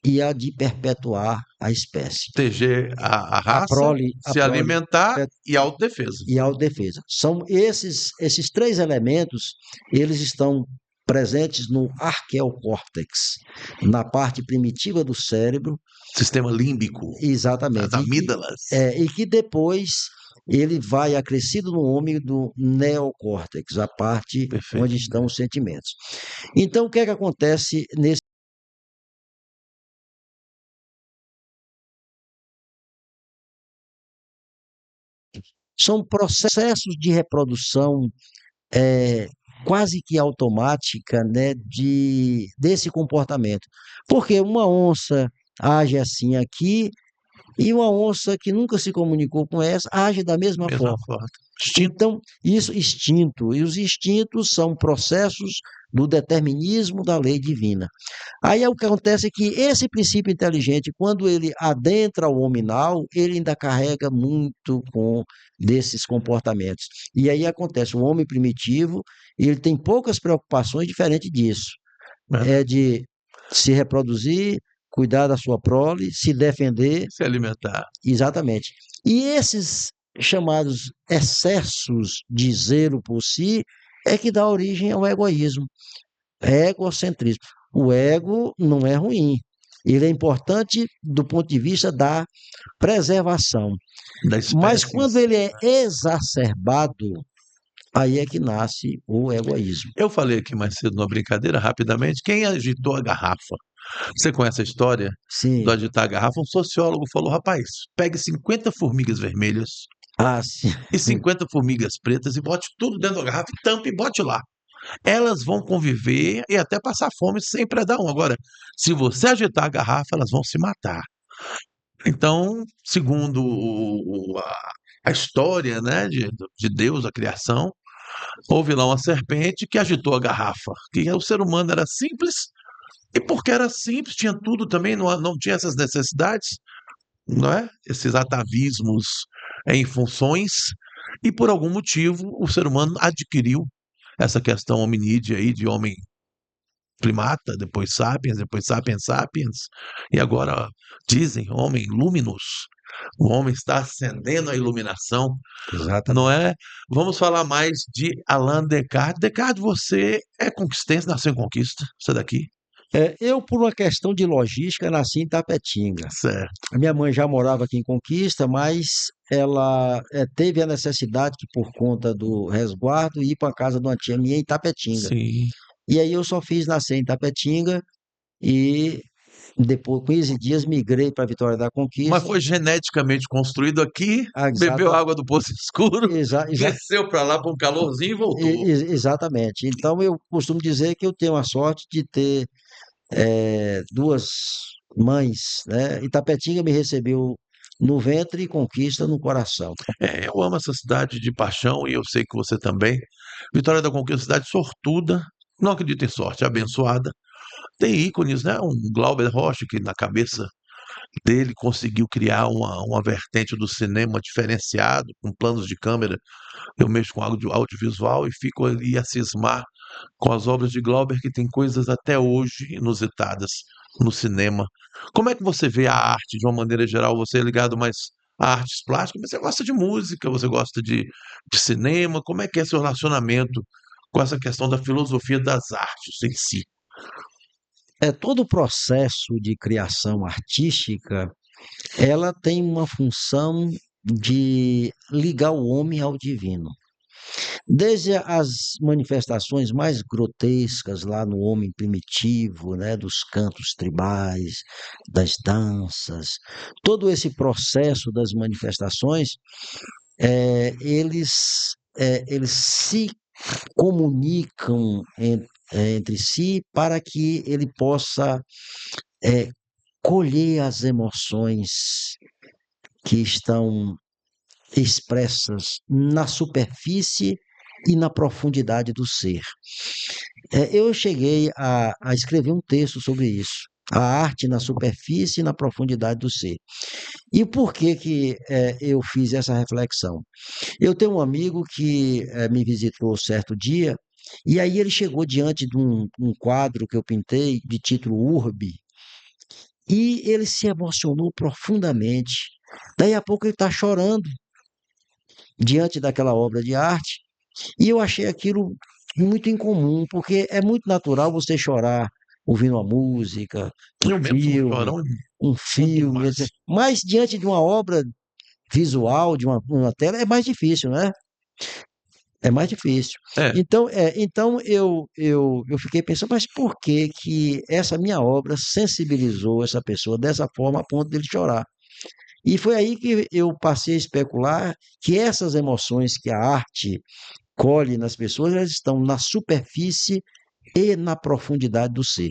e a de perpetuar a espécie. Proteger a A raça, prole, a se prole alimentar e autodefesa. e a autodefesa. São esses três elementos, eles estão presentes no arqueocórtex, na parte primitiva do cérebro, Sistema límbico, as exatamente, amígdalas. e que depois ele vai acrescido no homem do neocórtex, a parte Perfeito. onde estão os sentimentos. Então, o que é que acontece nesse? São processos de reprodução é, quase que automática, né, desse comportamento. Porque uma onça age assim aqui e uma onça que nunca se comunicou com essa age da mesma Mesma forma. forma. Instinto. Então, isso, instinto, e os instintos são processos do determinismo da lei divina. Aí o que acontece é que esse princípio inteligente, quando ele adentra o hominal, ele ainda carrega muito com desses comportamentos. E aí acontece, o homem primitivo, ele tem poucas preocupações diferente disso. Né? É de se reproduzir, cuidar da sua prole, se defender, Se alimentar. exatamente. E esses chamados excessos de zelo por si é que dá origem ao egoísmo, egocentrismo. O ego não é ruim, ele é importante do ponto de vista da preservação. Da Mas espécie em quando si. ele é exacerbado, aí é que nasce o egoísmo. Eu falei aqui mais cedo numa brincadeira, rapidamente, quem agitou a garrafa? Você conhece a história do Sim, agitar a garrafa? Um sociólogo falou, rapaz, pegue 50 formigas vermelhas sim, e 50 formigas pretas e bote tudo dentro da garrafa e tampe e bote lá. Elas vão conviver e até passar fome sem predar um. Agora, se você agitar a garrafa, elas vão se matar. Então, segundo a história, né, de Deus, a criação, houve lá uma serpente que agitou a garrafa, que o ser humano era simples, e porque era simples, tinha tudo também, não tinha essas necessidades, não é? Esses atavismos em funções, e por algum motivo o ser humano adquiriu essa questão hominídea aí de homem primata, depois sapiens sapiens, e agora dizem homem luminous. O homem está ascendendo a iluminação, não exatamente. é? Vamos falar mais de Allan Descartes. Descartes, você é conquistense, nasceu em Conquista, você é daqui? Eu, por uma questão de logística, nasci em Tapetinga. Certo, A minha mãe já morava aqui em Conquista, mas ela teve a necessidade que, por conta do resguardo, ir para a casa de uma tia minha em Tapetinga. sim. E aí eu só fiz nascer em Tapetinga e depois, 15 dias, migrei para Vitória da Mas Conquista. foi geneticamente construído aqui, Ah, bebeu água do poço escuro, exa- exa- desceu para lá para um calorzinho e voltou. exatamente. Então eu costumo dizer que eu tenho a sorte de ter duas mães, né? Itapetinga me recebeu no ventre e Conquista no coração. É, eu amo essa cidade de paixão e eu sei que você também. Vitória da Conquista, cidade sortuda, não acredito em sorte, é abençoada. Tem ícones, né? Um Glauber Rocha que na cabeça dele conseguiu criar uma vertente do cinema diferenciado, com planos de câmera. Eu mexo com audiovisual e fico ali a cismar com as obras de Glauber, que tem coisas até hoje inusitadas no cinema. Como é que você vê a arte de uma maneira geral? Você é ligado mais a artes plásticas, mas você gosta de música, você gosta de cinema. Como é que é seu relacionamento com essa questão da filosofia das artes em si? Todo o processo de criação artística, ela tem uma função de ligar o homem ao divino. Desde as manifestações mais grotescas lá no homem primitivo, né, dos cantos tribais, das danças, todo esse processo das manifestações, eles se comunicam entre si para que ele possa eh, colher as emoções que estão expressas na superfície e na profundidade do ser. Eu cheguei a escrever um texto sobre isso. A arte na superfície e na profundidade do ser. E por que que eu fiz essa reflexão? Eu tenho um amigo que me visitou certo dia, e aí ele chegou diante de um quadro que eu pintei, de título Urbe, e ele se emocionou profundamente. Daí a pouco ele está chorando diante daquela obra de arte, e eu achei aquilo muito incomum, porque é muito natural você chorar ouvindo uma música, Eu mesmo sou um chorão em um ponto filme, etc. máximo. Mas diante de uma obra visual, de uma tela, é mais difícil, né? É mais difícil. É, Então eu fiquei pensando, mas por que que essa minha obra sensibilizou essa pessoa dessa forma a ponto dele chorar? E foi aí que eu passei a especular que essas emoções que a arte colhe nas pessoas, elas estão na superfície e na profundidade do ser.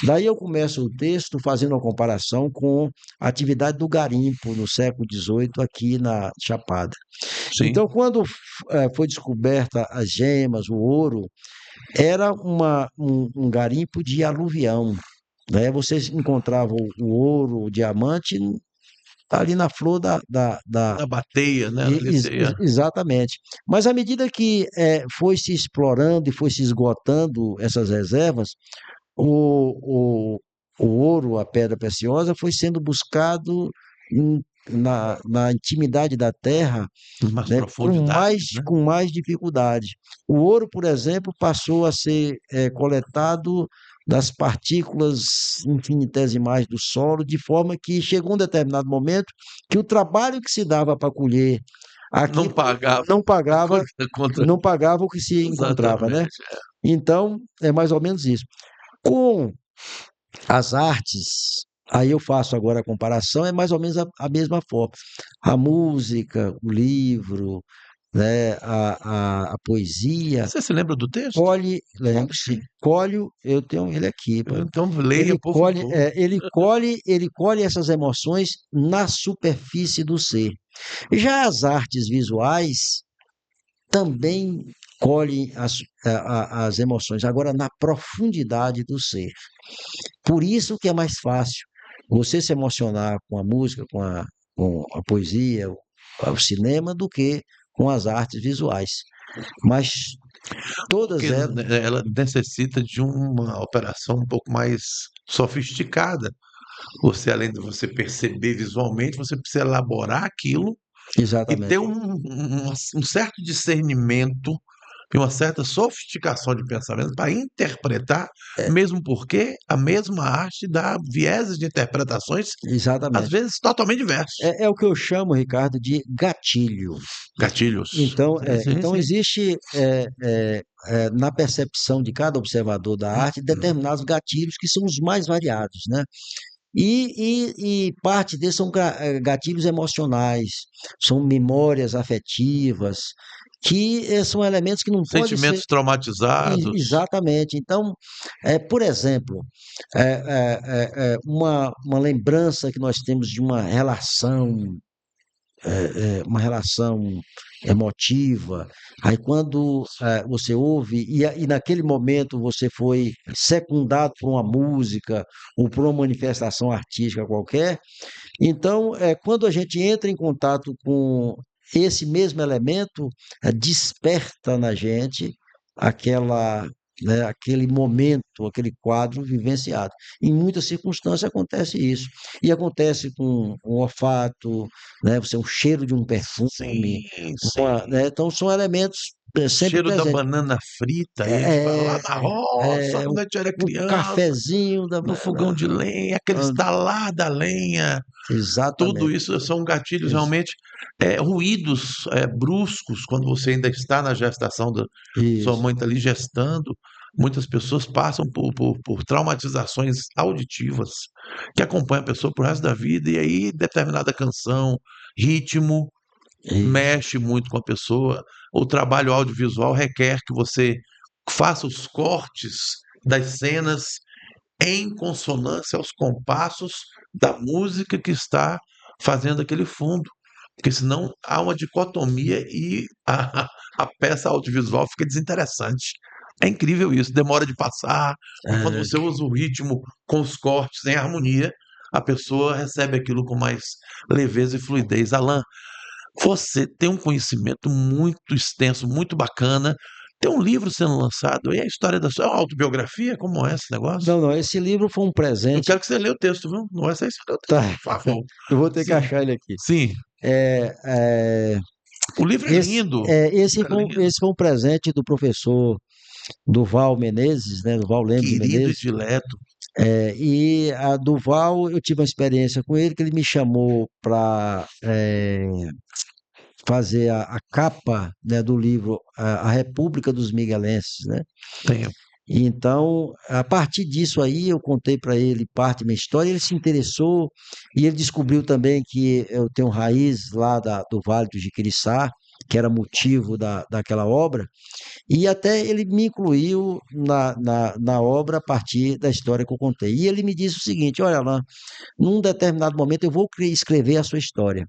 Daí eu começo o texto fazendo uma comparação com a atividade do garimpo no século XVIII aqui na Chapada. sim. Então, quando foi descoberta as gemas, o ouro, era um garimpo de aluvião, né? Vocês encontravam o ouro, o diamante, ali na flor Na bateia, né? Na liteia. exatamente. Mas à medida que foi se explorando e foi se esgotando essas reservas, o, o, o ouro, a pedra preciosa, foi sendo buscado na intimidade da terra, Nas né, profundidades, né? com mais dificuldade. O ouro, por exemplo, passou a ser coletado das partículas infinitesimais do solo, de forma que chegou um determinado momento que o trabalho que se dava para colher Não aquilo pagava não a pagava, colheita contra. não pagava o que se encontrava, né? Exatamente. Então, é mais ou menos isso. Com as artes, aí eu faço agora a comparação, é mais ou menos a mesma forma. A música, o livro, né, a poesia, Você se lembra do texto? colhe, lembre-se, colhe, eu tenho ele aqui, Então leia, por favor. ele colhe essas emoções na superfície do ser. Já as artes visuais também colhem as emoções, agora na profundidade do ser. Por isso que é mais fácil você se emocionar com a música, com a poesia, o cinema, do que com as artes visuais. Mas todas Porque elas, né, ela necessita de uma operação um pouco mais sofisticada. Você, além de você perceber visualmente, você precisa elaborar aquilo e ter exatamente, um certo discernimento e uma certa sofisticação de pensamento para interpretar, é, mesmo porque a mesma arte dá vieses de interpretações, às exatamente. vezes totalmente diversos. É o que eu chamo, Ricardo, de gatilho. Gatilhos. Então, Sim, sim. existe na percepção de cada observador da arte determinados gatilhos que são os mais variados, né? E parte desses são gatilhos emocionais, são memórias afetivas, que são elementos que não podem ser Sentimentos traumatizados. exatamente. Então, por exemplo, uma lembrança que nós temos de uma relação emotiva. Aí quando você ouve, e naquele momento você foi secundado por uma música ou por uma manifestação artística qualquer, então quando a gente entra em contato com esse mesmo elemento, desperta na gente aquela, né, aquele momento, aquele quadro vivenciado. Em muitas circunstâncias acontece isso. E acontece com o olfato, né, você, o cheiro de um perfume, Sim, sim. né, então são elementos sempre Cheiro da presentes. banana frita, e a gente fala lá É, na roça, quando a gente era o criança, cafezinho no fogão de lenha, aquele estalar da lenha, tudo exatamente, isso são gatilhos ex- realmente, ruídos bruscos, quando você ainda está na gestação, sua isso, mãe está ali gestando. Muitas pessoas passam por traumatizações auditivas que acompanham a pessoa pro resto da vida, e aí determinada canção, ritmo, isso, mexe muito com a pessoa. O trabalho audiovisual requer que você faça os cortes das cenas em consonância aos compassos da música que está fazendo aquele fundo. Porque senão há uma dicotomia e a peça audiovisual fica desinteressante. É incrível isso, demora de passar, e quando É, você usa o ritmo com os cortes em harmonia, a pessoa recebe aquilo com mais leveza e fluidez. Alan, você tem um conhecimento muito extenso, muito bacana. Tem um livro sendo lançado, e a história da sua autobiografia, como é esse negócio? não, não, esse livro foi um Eu presente. quero que você leia o texto, viu? Não é só isso, lê o texto, Tá, por favor. eu vou ter que Sim, achar ele aqui. sim. É, é, O livro é lindo. O esse livro é lindo. esse foi um presente do professor Duval Menezes, né, Duval Lemos de Querido e Menezes. dileto. E a Duval, eu tive uma experiência com ele, que ele me chamou para fazer a capa, né, do livro A República dos Miguelenses, né? Tenho. E então, a partir disso aí, eu contei para ele parte da minha história, ele se interessou e ele descobriu também que eu tenho raiz lá do Vale do Jiquiriçá, que era motivo daquela obra, e até ele me incluiu na obra a partir da história que eu contei. E ele me disse o seguinte: olha, Alain, num determinado momento eu vou escrever a sua história.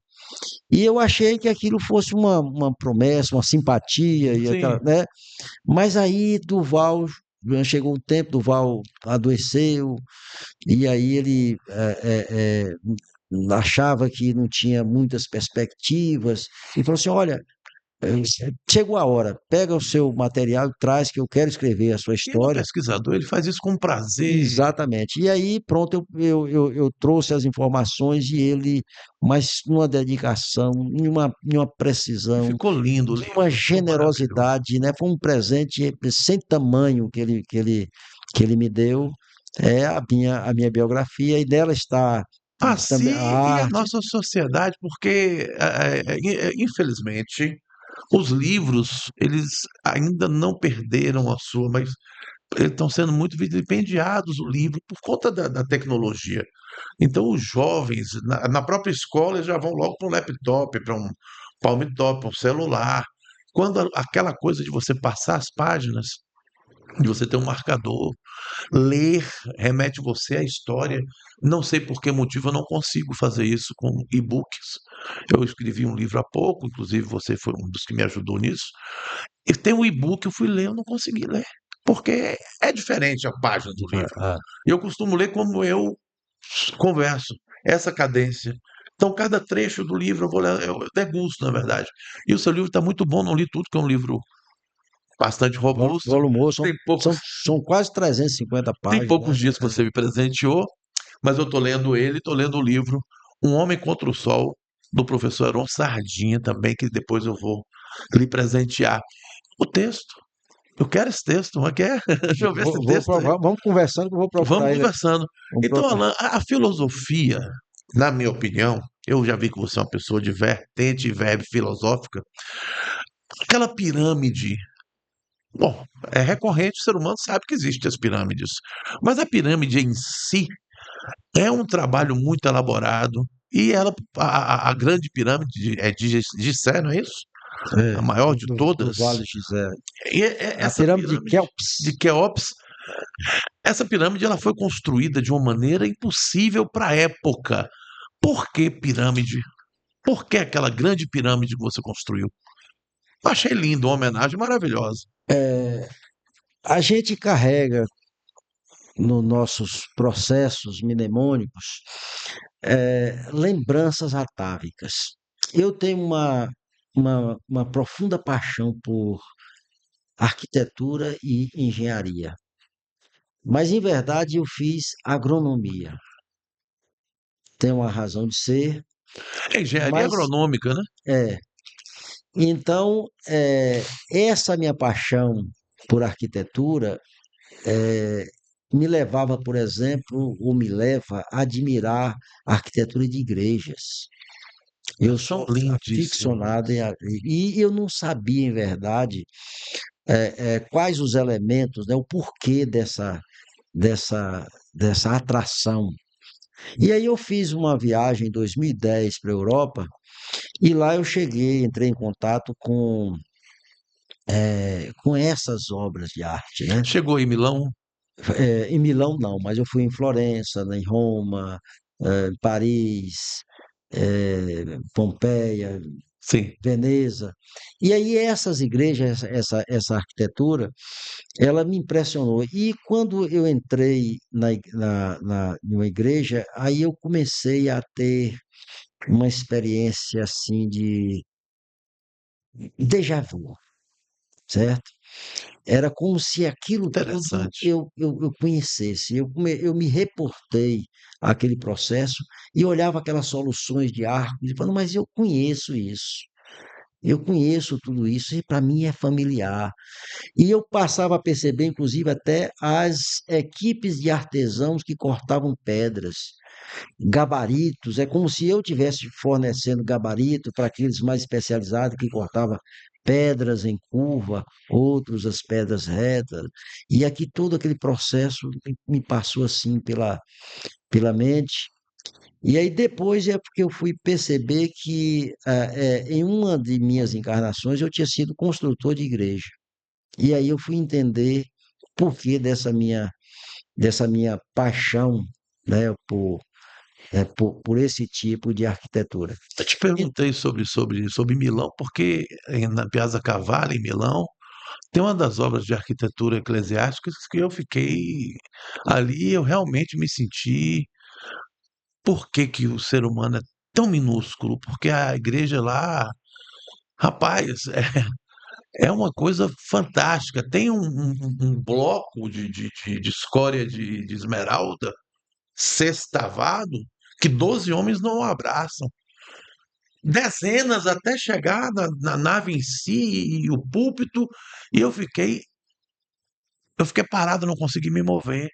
E eu achei que aquilo fosse uma promessa, uma simpatia, e aquela, Sim. né? Mas aí Duval, chegou um tempo, Duval adoeceu, e aí ele achava que não tinha muitas perspectivas, e falou assim: olha, chegou a hora, pega o seu material e traz que eu quero escrever a sua E ele é um história. pesquisador, ele faz isso com prazer. Exatamente. E aí, pronto, eu trouxe as informações e ele, mas numa dedicação, em uma E precisão, ficou lindo o de uma livro, ficou maravilhoso. generosidade, né? Foi um presente sem tamanho que ele me deu. É a minha biografia, e nela está também a Assim e a arte. nossa sociedade, porque, infelizmente, os livros, eles ainda não perderam a sua, mas eles estão sendo muito vilipendiados, o livro, por conta da tecnologia. Então, os jovens, na própria escola, eles já vão logo para um laptop, para um palm-top, para um celular. Quando aquela coisa de você passar as páginas, de você ter um marcador, ler remete você à história. Não sei por que motivo eu não consigo fazer isso com e-books. Eu escrevi um livro há pouco, inclusive você foi um dos que me ajudou nisso. E tem um e-book, eu fui ler, eu não consegui ler. Porque é diferente a página do livro. Ah, Eu costumo ler como eu converso, essa cadência. Então, cada trecho do livro eu vou ler, eu degusto, na verdade. E o seu livro está muito bom, não li tudo, que é um livro bastante robusto. volumoso, Tem poucos, são quase 350 tem páginas, poucos né? dias que você me presenteou, mas eu estou lendo ele, estou lendo o livro Um Homem contra o Sol, do professor Heron Sardinha também, que depois eu vou lhe presentear. O texto, eu quero esse texto, mas quer? Deixa eu ver esse Vou texto aí. provar, vamos conversando que eu vou Vamos procurar ele aqui. conversando. Vamos Então, procurar. Alan, a filosofia, na minha opinião, eu já vi que você é uma pessoa de vertente e verve filosófica. Aquela pirâmide, bom, é recorrente, o ser humano sabe que existem as pirâmides, mas a pirâmide em si é um trabalho muito elaborado e ela, a grande pirâmide de Gizé, não é isso? A É, maior de do todas. Vale de Gizé. E A essa pirâmide de pirâmide de Kelps. Quéops, essa pirâmide ela foi construída de uma maneira impossível para a época. Por que pirâmide? Por que aquela grande pirâmide que você construiu? Eu achei lindo, uma homenagem maravilhosa. A gente carrega nos nossos processos mnemônicos lembranças atávicas. Eu tenho uma profunda paixão por arquitetura e engenharia, mas em verdade eu fiz agronomia. Tem uma razão de ser, É engenharia mas agronômica, né? é. Então, essa minha paixão por arquitetura eh, me levava, por exemplo, ou me leva a admirar a arquitetura de igrejas. Eu São sou aficionado lindíssimas. e eu não sabia, em verdade, quais os elementos, né, o porquê dessa atração. E aí eu fiz uma viagem em 2010 para a Europa, e lá eu cheguei, entrei em contato com essas obras de arte, né? Chegou em Milão, Em Milão não, mas eu fui em Florença, né, em Roma, em Paris, Pompeia. sim. Veneza. E aí essas igrejas, essa arquitetura, ela me impressionou. E quando eu entrei numa igreja, aí eu comecei a ter uma experiência assim de déjà vu, certo? Era como se aquilo tudo Interessante. eu conhecesse. Eu me reportei àquele processo e olhava aquelas soluções de arcos e falando, mas eu conheço isso. Eu conheço tudo isso e para mim é familiar. E eu passava a perceber, inclusive, até as equipes de artesãos que cortavam pedras, gabaritos. É como se eu tivesse fornecendo gabarito para aqueles mais especializados que cortavam pedras em curva, outros as pedras retas. E aqui todo aquele processo me passou assim pela mente. E aí depois é porque eu fui perceber que em uma de minhas encarnações eu tinha sido construtor de igreja. E aí eu fui entender o porquê dessa minha paixão, né, por esse tipo de arquitetura. Eu te E- perguntei sobre Milão, porque na Piazza Cavalli, em Milão, tem uma das obras de arquitetura eclesiásticas que eu fiquei ali, eu realmente me senti. Por que que o ser humano é tão minúsculo? Porque a igreja lá, rapaz, é uma coisa fantástica. Tem um bloco de escória de esmeralda sextavado que 12 homens não abraçam. Dezenas até chegar na nave em si e o púlpito, e eu fiquei parado, não consegui me mover.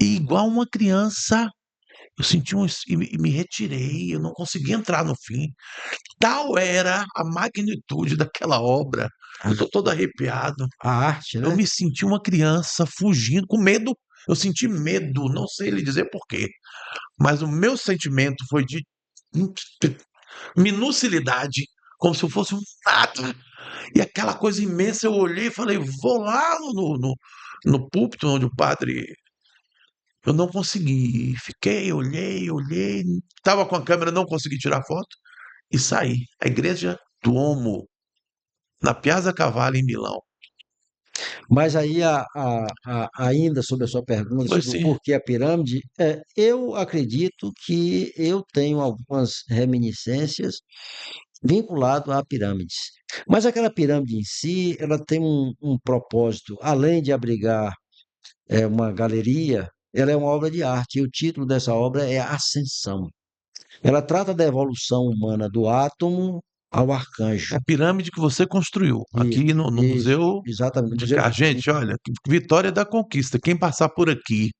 E igual uma criança, eu senti e me retirei, eu não consegui entrar no fim. Tal era a magnitude daquela obra. Eu estou todo arrepiado. a arte, Eu né? me senti uma criança fugindo, com medo. Eu senti medo, não sei lhe dizer por quê, mas o meu sentimento foi de minucilidade, como se eu fosse um nada. E aquela coisa imensa, eu olhei e falei, vou lá no púlpito onde o padre. Eu não consegui. Fiquei, olhei. Estava com a câmera, não consegui tirar foto e saí. A igreja Duomo, na Piazza Cavalli, em Milão. Mas aí, ainda sobre a sua pergunta, Foi sobre o sim. porquê a pirâmide, eu acredito que eu tenho algumas reminiscências vinculado a pirâmides. Mas aquela pirâmide em si, ela tem um propósito, além de abrigar uma galeria, ela é uma obra de arte, e o título dessa obra é Ascensão. Ela trata da evolução humana do átomo ao É arcanjo. a pirâmide que você construiu Isso, aqui no isso, Museu exatamente. de Museu Cá. de Gente, olha, Vitória da Conquista. Quem passar por aqui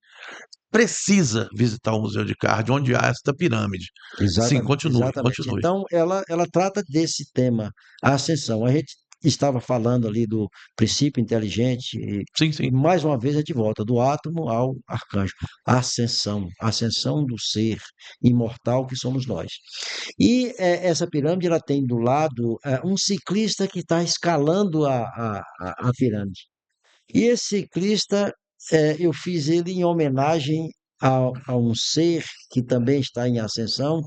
precisa visitar o Museu de Card, onde há esta pirâmide. Sim, Exatamente, continue, exatamente. continue. Então, ela trata desse tema, a ascensão. A gente estava falando ali do princípio inteligente, Sim, e sim. mais uma vez a gente volta do átomo ao arcanjo. A ascensão do ser imortal que somos nós. E essa pirâmide, ela tem do lado um ciclista que está escalando a pirâmide. E esse ciclista, eu fiz ele em homenagem a um ser que também está em ascensão,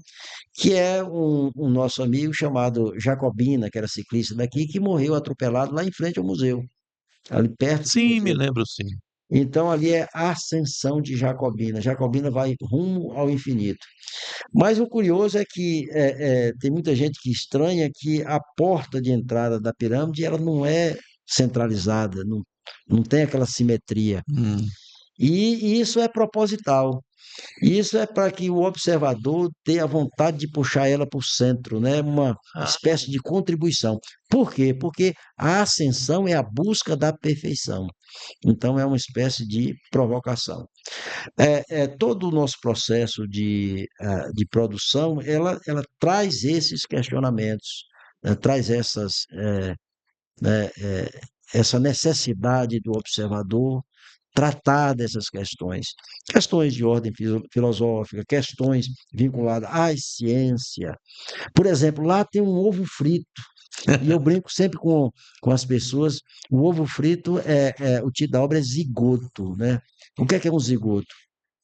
que é um nosso amigo chamado Jacobina, que era ciclista daqui, que morreu atropelado lá em frente ao museu, ali perto do Sim, me museu. lembro sim. Então ali é a ascensão de Jacobina. Jacobina vai rumo ao infinito. Mas o curioso é que tem muita gente que estranha que a porta de entrada da pirâmide ela não é centralizada, não tem aquela simetria. Hum. E isso é proposital. Isso é para que o observador tenha a vontade de puxar ela para o centro, né? Uma Ah, espécie de contribuição. Por quê? Porque a ascensão é a busca da perfeição. Então, é uma espécie de provocação. Todo o nosso processo de produção, ela traz esses questionamentos, traz essa necessidade do observador tratar dessas questões, questões de ordem filosófica, questões vinculadas à ciência. Por exemplo, lá tem um ovo frito, e eu brinco sempre com as pessoas, o ovo frito o título da obra é zigoto, né? O que é um zigoto?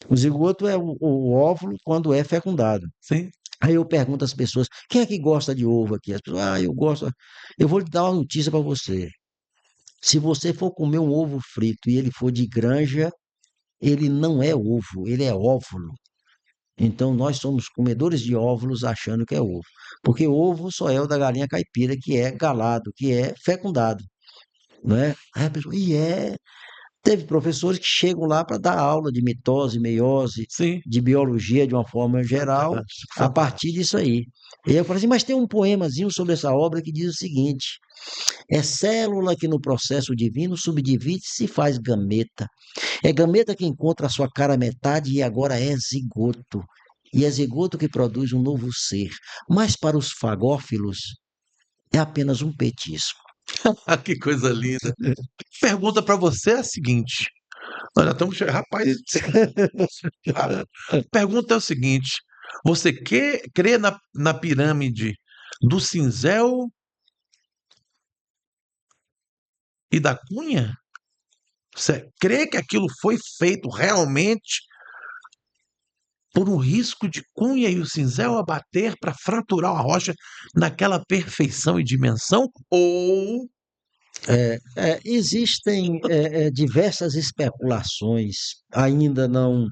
O zigoto é o óvulo quando é fecundado. sim. Aí eu pergunto às pessoas, quem é que gosta de ovo aqui? As pessoas, eu gosto. Eu vou lhe dar uma notícia para você. Se você for comer um ovo frito e ele for de granja, ele não é ovo, ele é óvulo. Então nós somos comedores de óvulos achando que é ovo. Porque ovo só é o da galinha caipira, que é galado, que é fecundado, não é? Aí a pessoa, teve professores que chegam lá para dar aula de mitose, meiose, Sim, de biologia de uma forma geral, fantástico, a partir fantástico. disso aí. E eu falei assim, mas tem um poemazinho sobre essa obra que diz o seguinte: é célula que no processo divino subdivide e se faz gameta. É gameta que encontra a sua cara metade e agora é zigoto. E é zigoto que produz um novo ser. Mas para os fagófilos é apenas um petisco. Ah, que coisa linda. Pergunta para você é a seguinte. Nós já estamos. Rapaz, a pergunta é o seguinte: você crê na pirâmide do cinzel e da cunha? Você crê que aquilo foi feito realmente por um risco de cunha e o cinzel abater para fraturar a rocha naquela perfeição e dimensão? Ou. Existem diversas especulações ainda não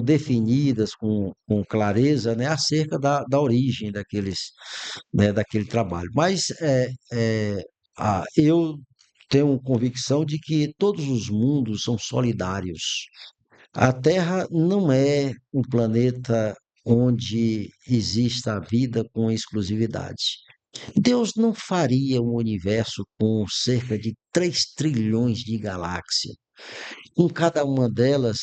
definidas com clareza, né, acerca da origem daquele trabalho. Mas eu tenho convicção de que todos os mundos são solidários. A Terra não é um planeta onde exista a vida com exclusividade. Deus não faria um universo com cerca de 3 trilhões de galáxias, com cada uma delas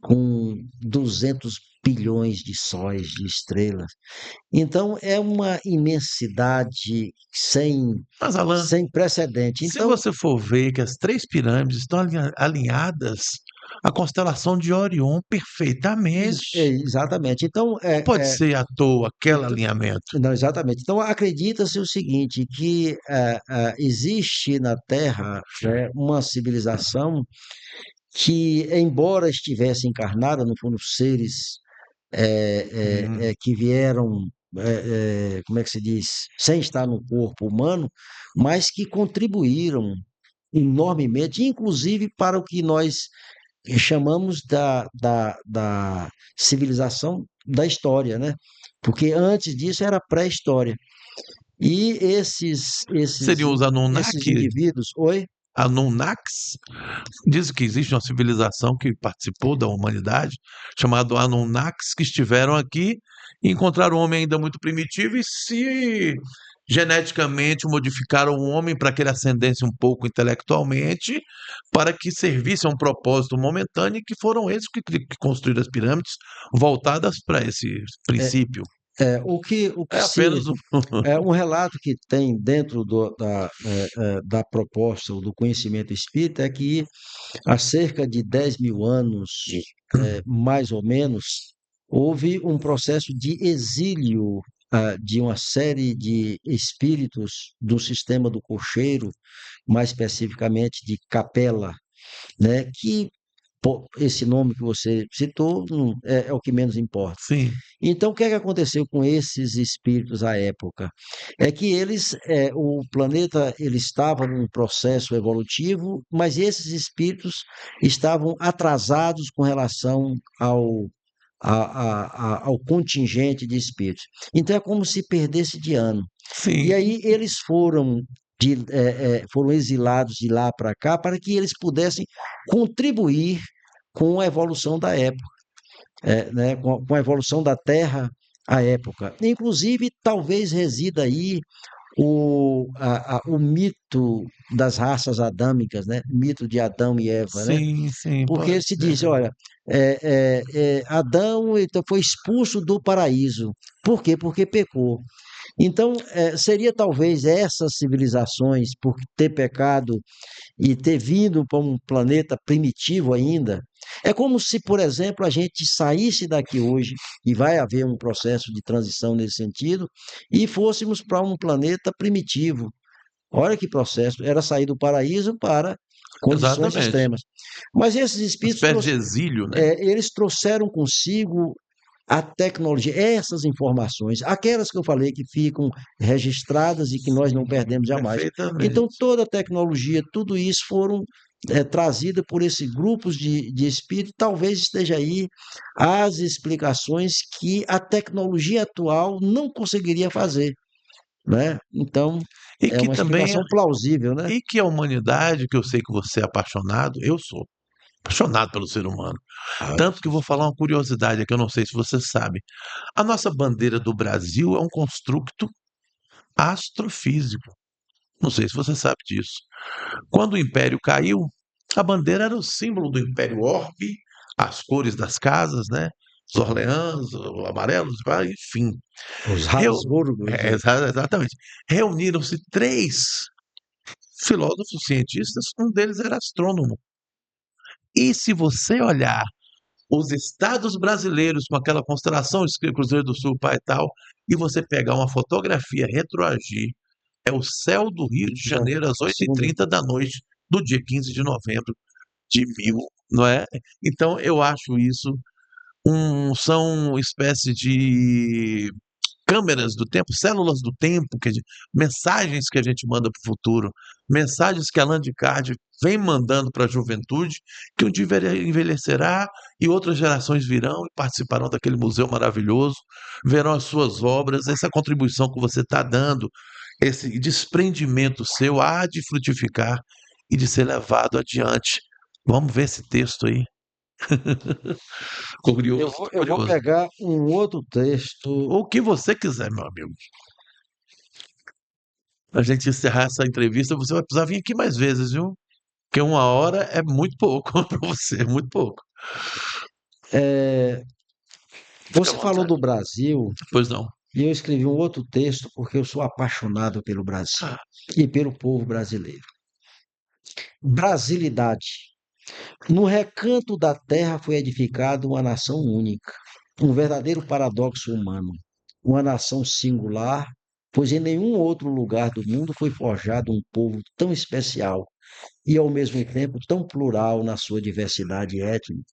com 200 bilhões de sóis, de estrelas. Então, é uma imensidade Mas, Alan, sem precedente. se Então, você for ver que as três pirâmides estão alinhadas à constelação de Orion perfeitamente. exatamente. Então, Não pode ser à toa aquele então, alinhamento. não, exatamente. Então, acredita-se o seguinte, que existe na Terra, né, uma civilização que, embora estivesse encarnada, não foram seres Hum, que vieram, como é que se diz, sem estar no corpo humano, mas que contribuíram enormemente, inclusive para o que nós chamamos da civilização da história, né? Porque antes disso era pré-história. E seriam os esses Anunnaki? indivíduos, oi? Anunnaks? Diz que existe uma civilização que participou da humanidade, chamada Anunnaks, que estiveram aqui e encontraram o homem ainda muito primitivo e se geneticamente modificaram o homem para que ele ascendesse um pouco intelectualmente, para que servisse a um propósito momentâneo, e que foram eles que construíram as pirâmides voltadas para esse É, princípio. o que É se apenas um. um relato que tem dentro da proposta ou do conhecimento espírita é que há cerca de 10 mil anos, mais ou menos, houve um processo de exílio de uma série de espíritos do sistema do cocheiro, mais especificamente de Capela, né, que esse nome que você citou é o que menos importa. Sim, Então, o que é que aconteceu com esses espíritos à época? É que o planeta ele estava num processo evolutivo, mas esses espíritos estavam atrasados com relação ao contingente de espíritos. Então, é como se perdesse de ano. E sim. aí eles foram exilados de lá para cá para que eles pudessem contribuir com a evolução da época, né, com a evolução da Terra à época. Inclusive, talvez resida aí o mito das raças adâmicas, né? O mito de Adão e Eva, né? Sim, sim, Porque pode se diz, ser. olha, Adão então, foi expulso do paraíso. Por quê? Porque pecou. Então, seria talvez essas civilizações, por ter pecado e ter vindo para um planeta primitivo ainda, é como se, por exemplo, a gente saísse daqui hoje, e vai haver um processo de transição nesse sentido, e fôssemos para um planeta primitivo. Olha que processo, era sair do paraíso para condições Exatamente. extremas. Mas esses Uma espíritos espécie de exílio, né? eles trouxeram consigo a tecnologia, essas informações, aquelas que eu falei que ficam registradas e que nós não perdemos jamais. Então, Perfeitamente. toda a tecnologia, tudo isso foram trazida por esses grupos de espírito, talvez esteja aí as explicações que a tecnologia atual não conseguiria fazer, né? Então, E é que uma também, explicação plausível, né? e que a humanidade, que eu sei que você é apaixonado, eu sou apaixonado pelo ser humano. Ah, Tanto que eu vou falar uma curiosidade aqui, eu não sei se você sabe. A nossa bandeira do Brasil é um construto astrofísico. Não sei se você sabe disso. Quando o Império caiu, a bandeira era o símbolo do Império Orbe, as cores das casas, né? Os Orleans, o amarelo, enfim. os Reu- Habsburgos, Exatamente. Reuniram-se três filósofos cientistas, um deles era astrônomo. E se você olhar os estados brasileiros com aquela constelação Cruzeiro do Sul, Pai e tal, e você pegar uma fotografia retroagir, é o céu do Rio de Janeiro às oito e segundo, trinta da noite do dia 15 de novembro de mil, não é? Então eu acho isso são espécie de câmeras do tempo, células do tempo, mensagens que a gente manda para o futuro, mensagens que a Landcard vem mandando para a juventude, que um dia envelhecerá e outras gerações virão e participarão daquele museu maravilhoso, verão as suas obras, essa contribuição que você está dando, esse desprendimento seu há de frutificar e de ser levado adiante. Vamos ver esse texto aí. eu Curioso, vou, tô eu vou curioso. pegar um outro texto. O que você quiser, meu amigo. A gente encerrar essa entrevista, você vai precisar vir aqui mais vezes, viu? Porque 1 hora é muito pouco para você, é muito pouco. é, Fica à Você falou vontade. do Brasil, Pois não. e eu escrevi um outro texto porque eu sou apaixonado pelo Brasil Ah, e pelo povo brasileiro. Brasilidade. No recanto da terra foi edificada uma nação única, um verdadeiro paradoxo humano, uma nação singular, pois em nenhum outro lugar do mundo foi forjado um povo tão especial e ao mesmo tempo tão plural na sua diversidade étnica,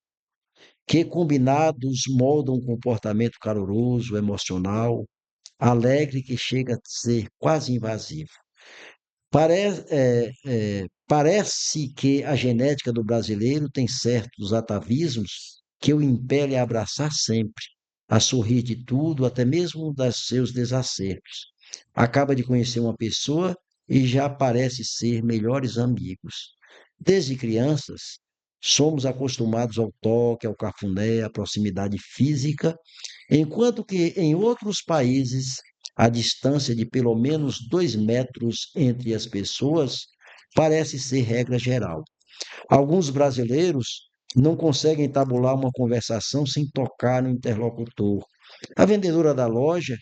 que combinados moldam um comportamento caloroso, emocional, alegre que chega a ser quase invasivo. Parece que a genética do brasileiro tem certos atavismos que o impele a abraçar sempre, a sorrir de tudo, até mesmo dos seus desacertos. Acaba de conhecer uma pessoa e já parece ser melhores amigos. Desde crianças, somos acostumados ao toque, ao cafuné, à proximidade física, enquanto que em outros países a distância de pelo menos 2 metros entre as pessoas parece ser regra geral. Alguns brasileiros não conseguem tabular uma conversação sem tocar no interlocutor. A vendedora da loja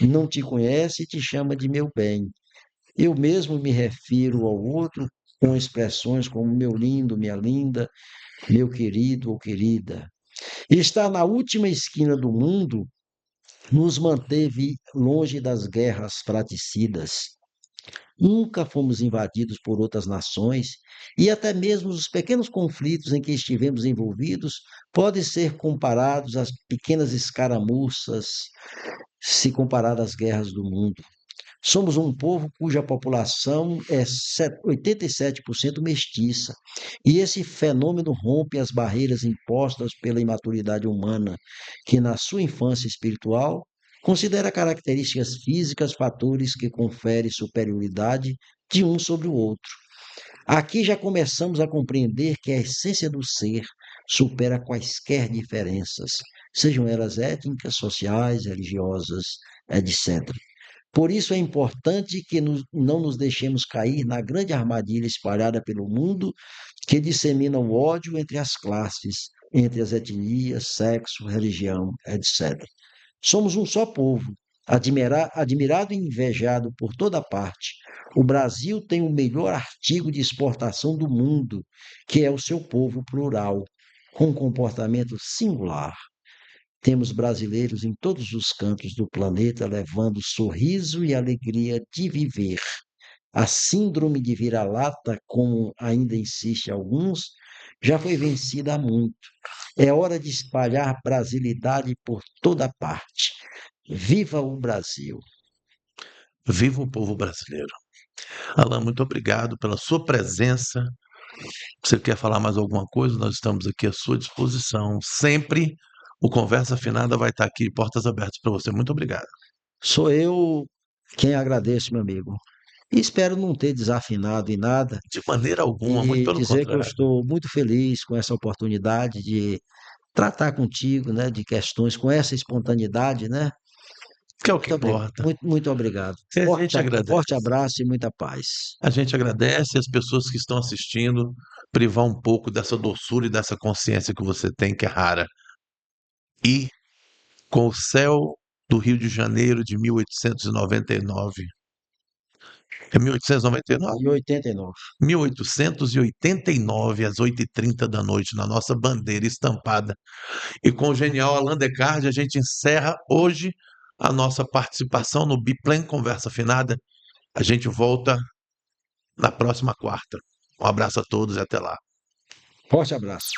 não te conhece e te chama de meu bem. Eu mesmo me refiro ao outro com expressões como meu lindo, minha linda, meu querido ou querida. Estar na última esquina do mundo nos manteve longe das guerras fratricidas. Nunca fomos invadidos por outras nações e até mesmo os pequenos conflitos em que estivemos envolvidos podem ser comparados às pequenas escaramuças se comparado às guerras do mundo. Somos um povo cuja população é 87% mestiça, e esse fenômeno rompe as barreiras impostas pela imaturidade humana, que na sua infância espiritual considera características físicas fatores que conferem superioridade de um sobre o outro. Aqui já começamos a compreender que a essência do ser supera quaisquer diferenças, sejam elas étnicas, sociais, religiosas, etc. Por isso é importante que não nos deixemos cair na grande armadilha espalhada pelo mundo que dissemina o ódio entre as classes, entre as etnias, sexo, religião, etc. Somos um só povo, admirado e invejado por toda parte. O Brasil tem o melhor artigo de exportação do mundo, que é o seu povo plural, com um comportamento singular. Temos brasileiros em todos os cantos do planeta levando sorriso e alegria de viver. A síndrome de vira-lata, como ainda insiste alguns, já foi vencida há muito. É hora de espalhar brasilidade por toda parte. Viva o Brasil! Viva o povo brasileiro. Alan, muito obrigado pela sua presença. Você quer falar mais alguma coisa? Nós estamos aqui à sua disposição. Sempre o Conversa Afinada vai estar aqui, portas abertas para você. Muito obrigado. Sou eu quem agradeço, meu amigo. E espero não ter desafinado em nada De maneira alguma, muito e pelo dizer que eu contrário. estou muito feliz com essa oportunidade de tratar contigo, né, de questões com essa espontaneidade, né? Que é o que importa. Muito obrigado. E a gente Forte agradece. abraço e muita paz. A gente agradece as pessoas que estão assistindo, privar um pouco dessa doçura e dessa consciência que você tem, que é rara. E com o céu do Rio de Janeiro de 1899. É 1899? E 89. 1889, às 8h30 da noite, na nossa bandeira estampada. E com o genial Allan Descartes, a gente encerra hoje a nossa participação no Biplan Conversa Afinada. A gente volta na próxima quarta. Um abraço a todos e até lá. Forte abraço.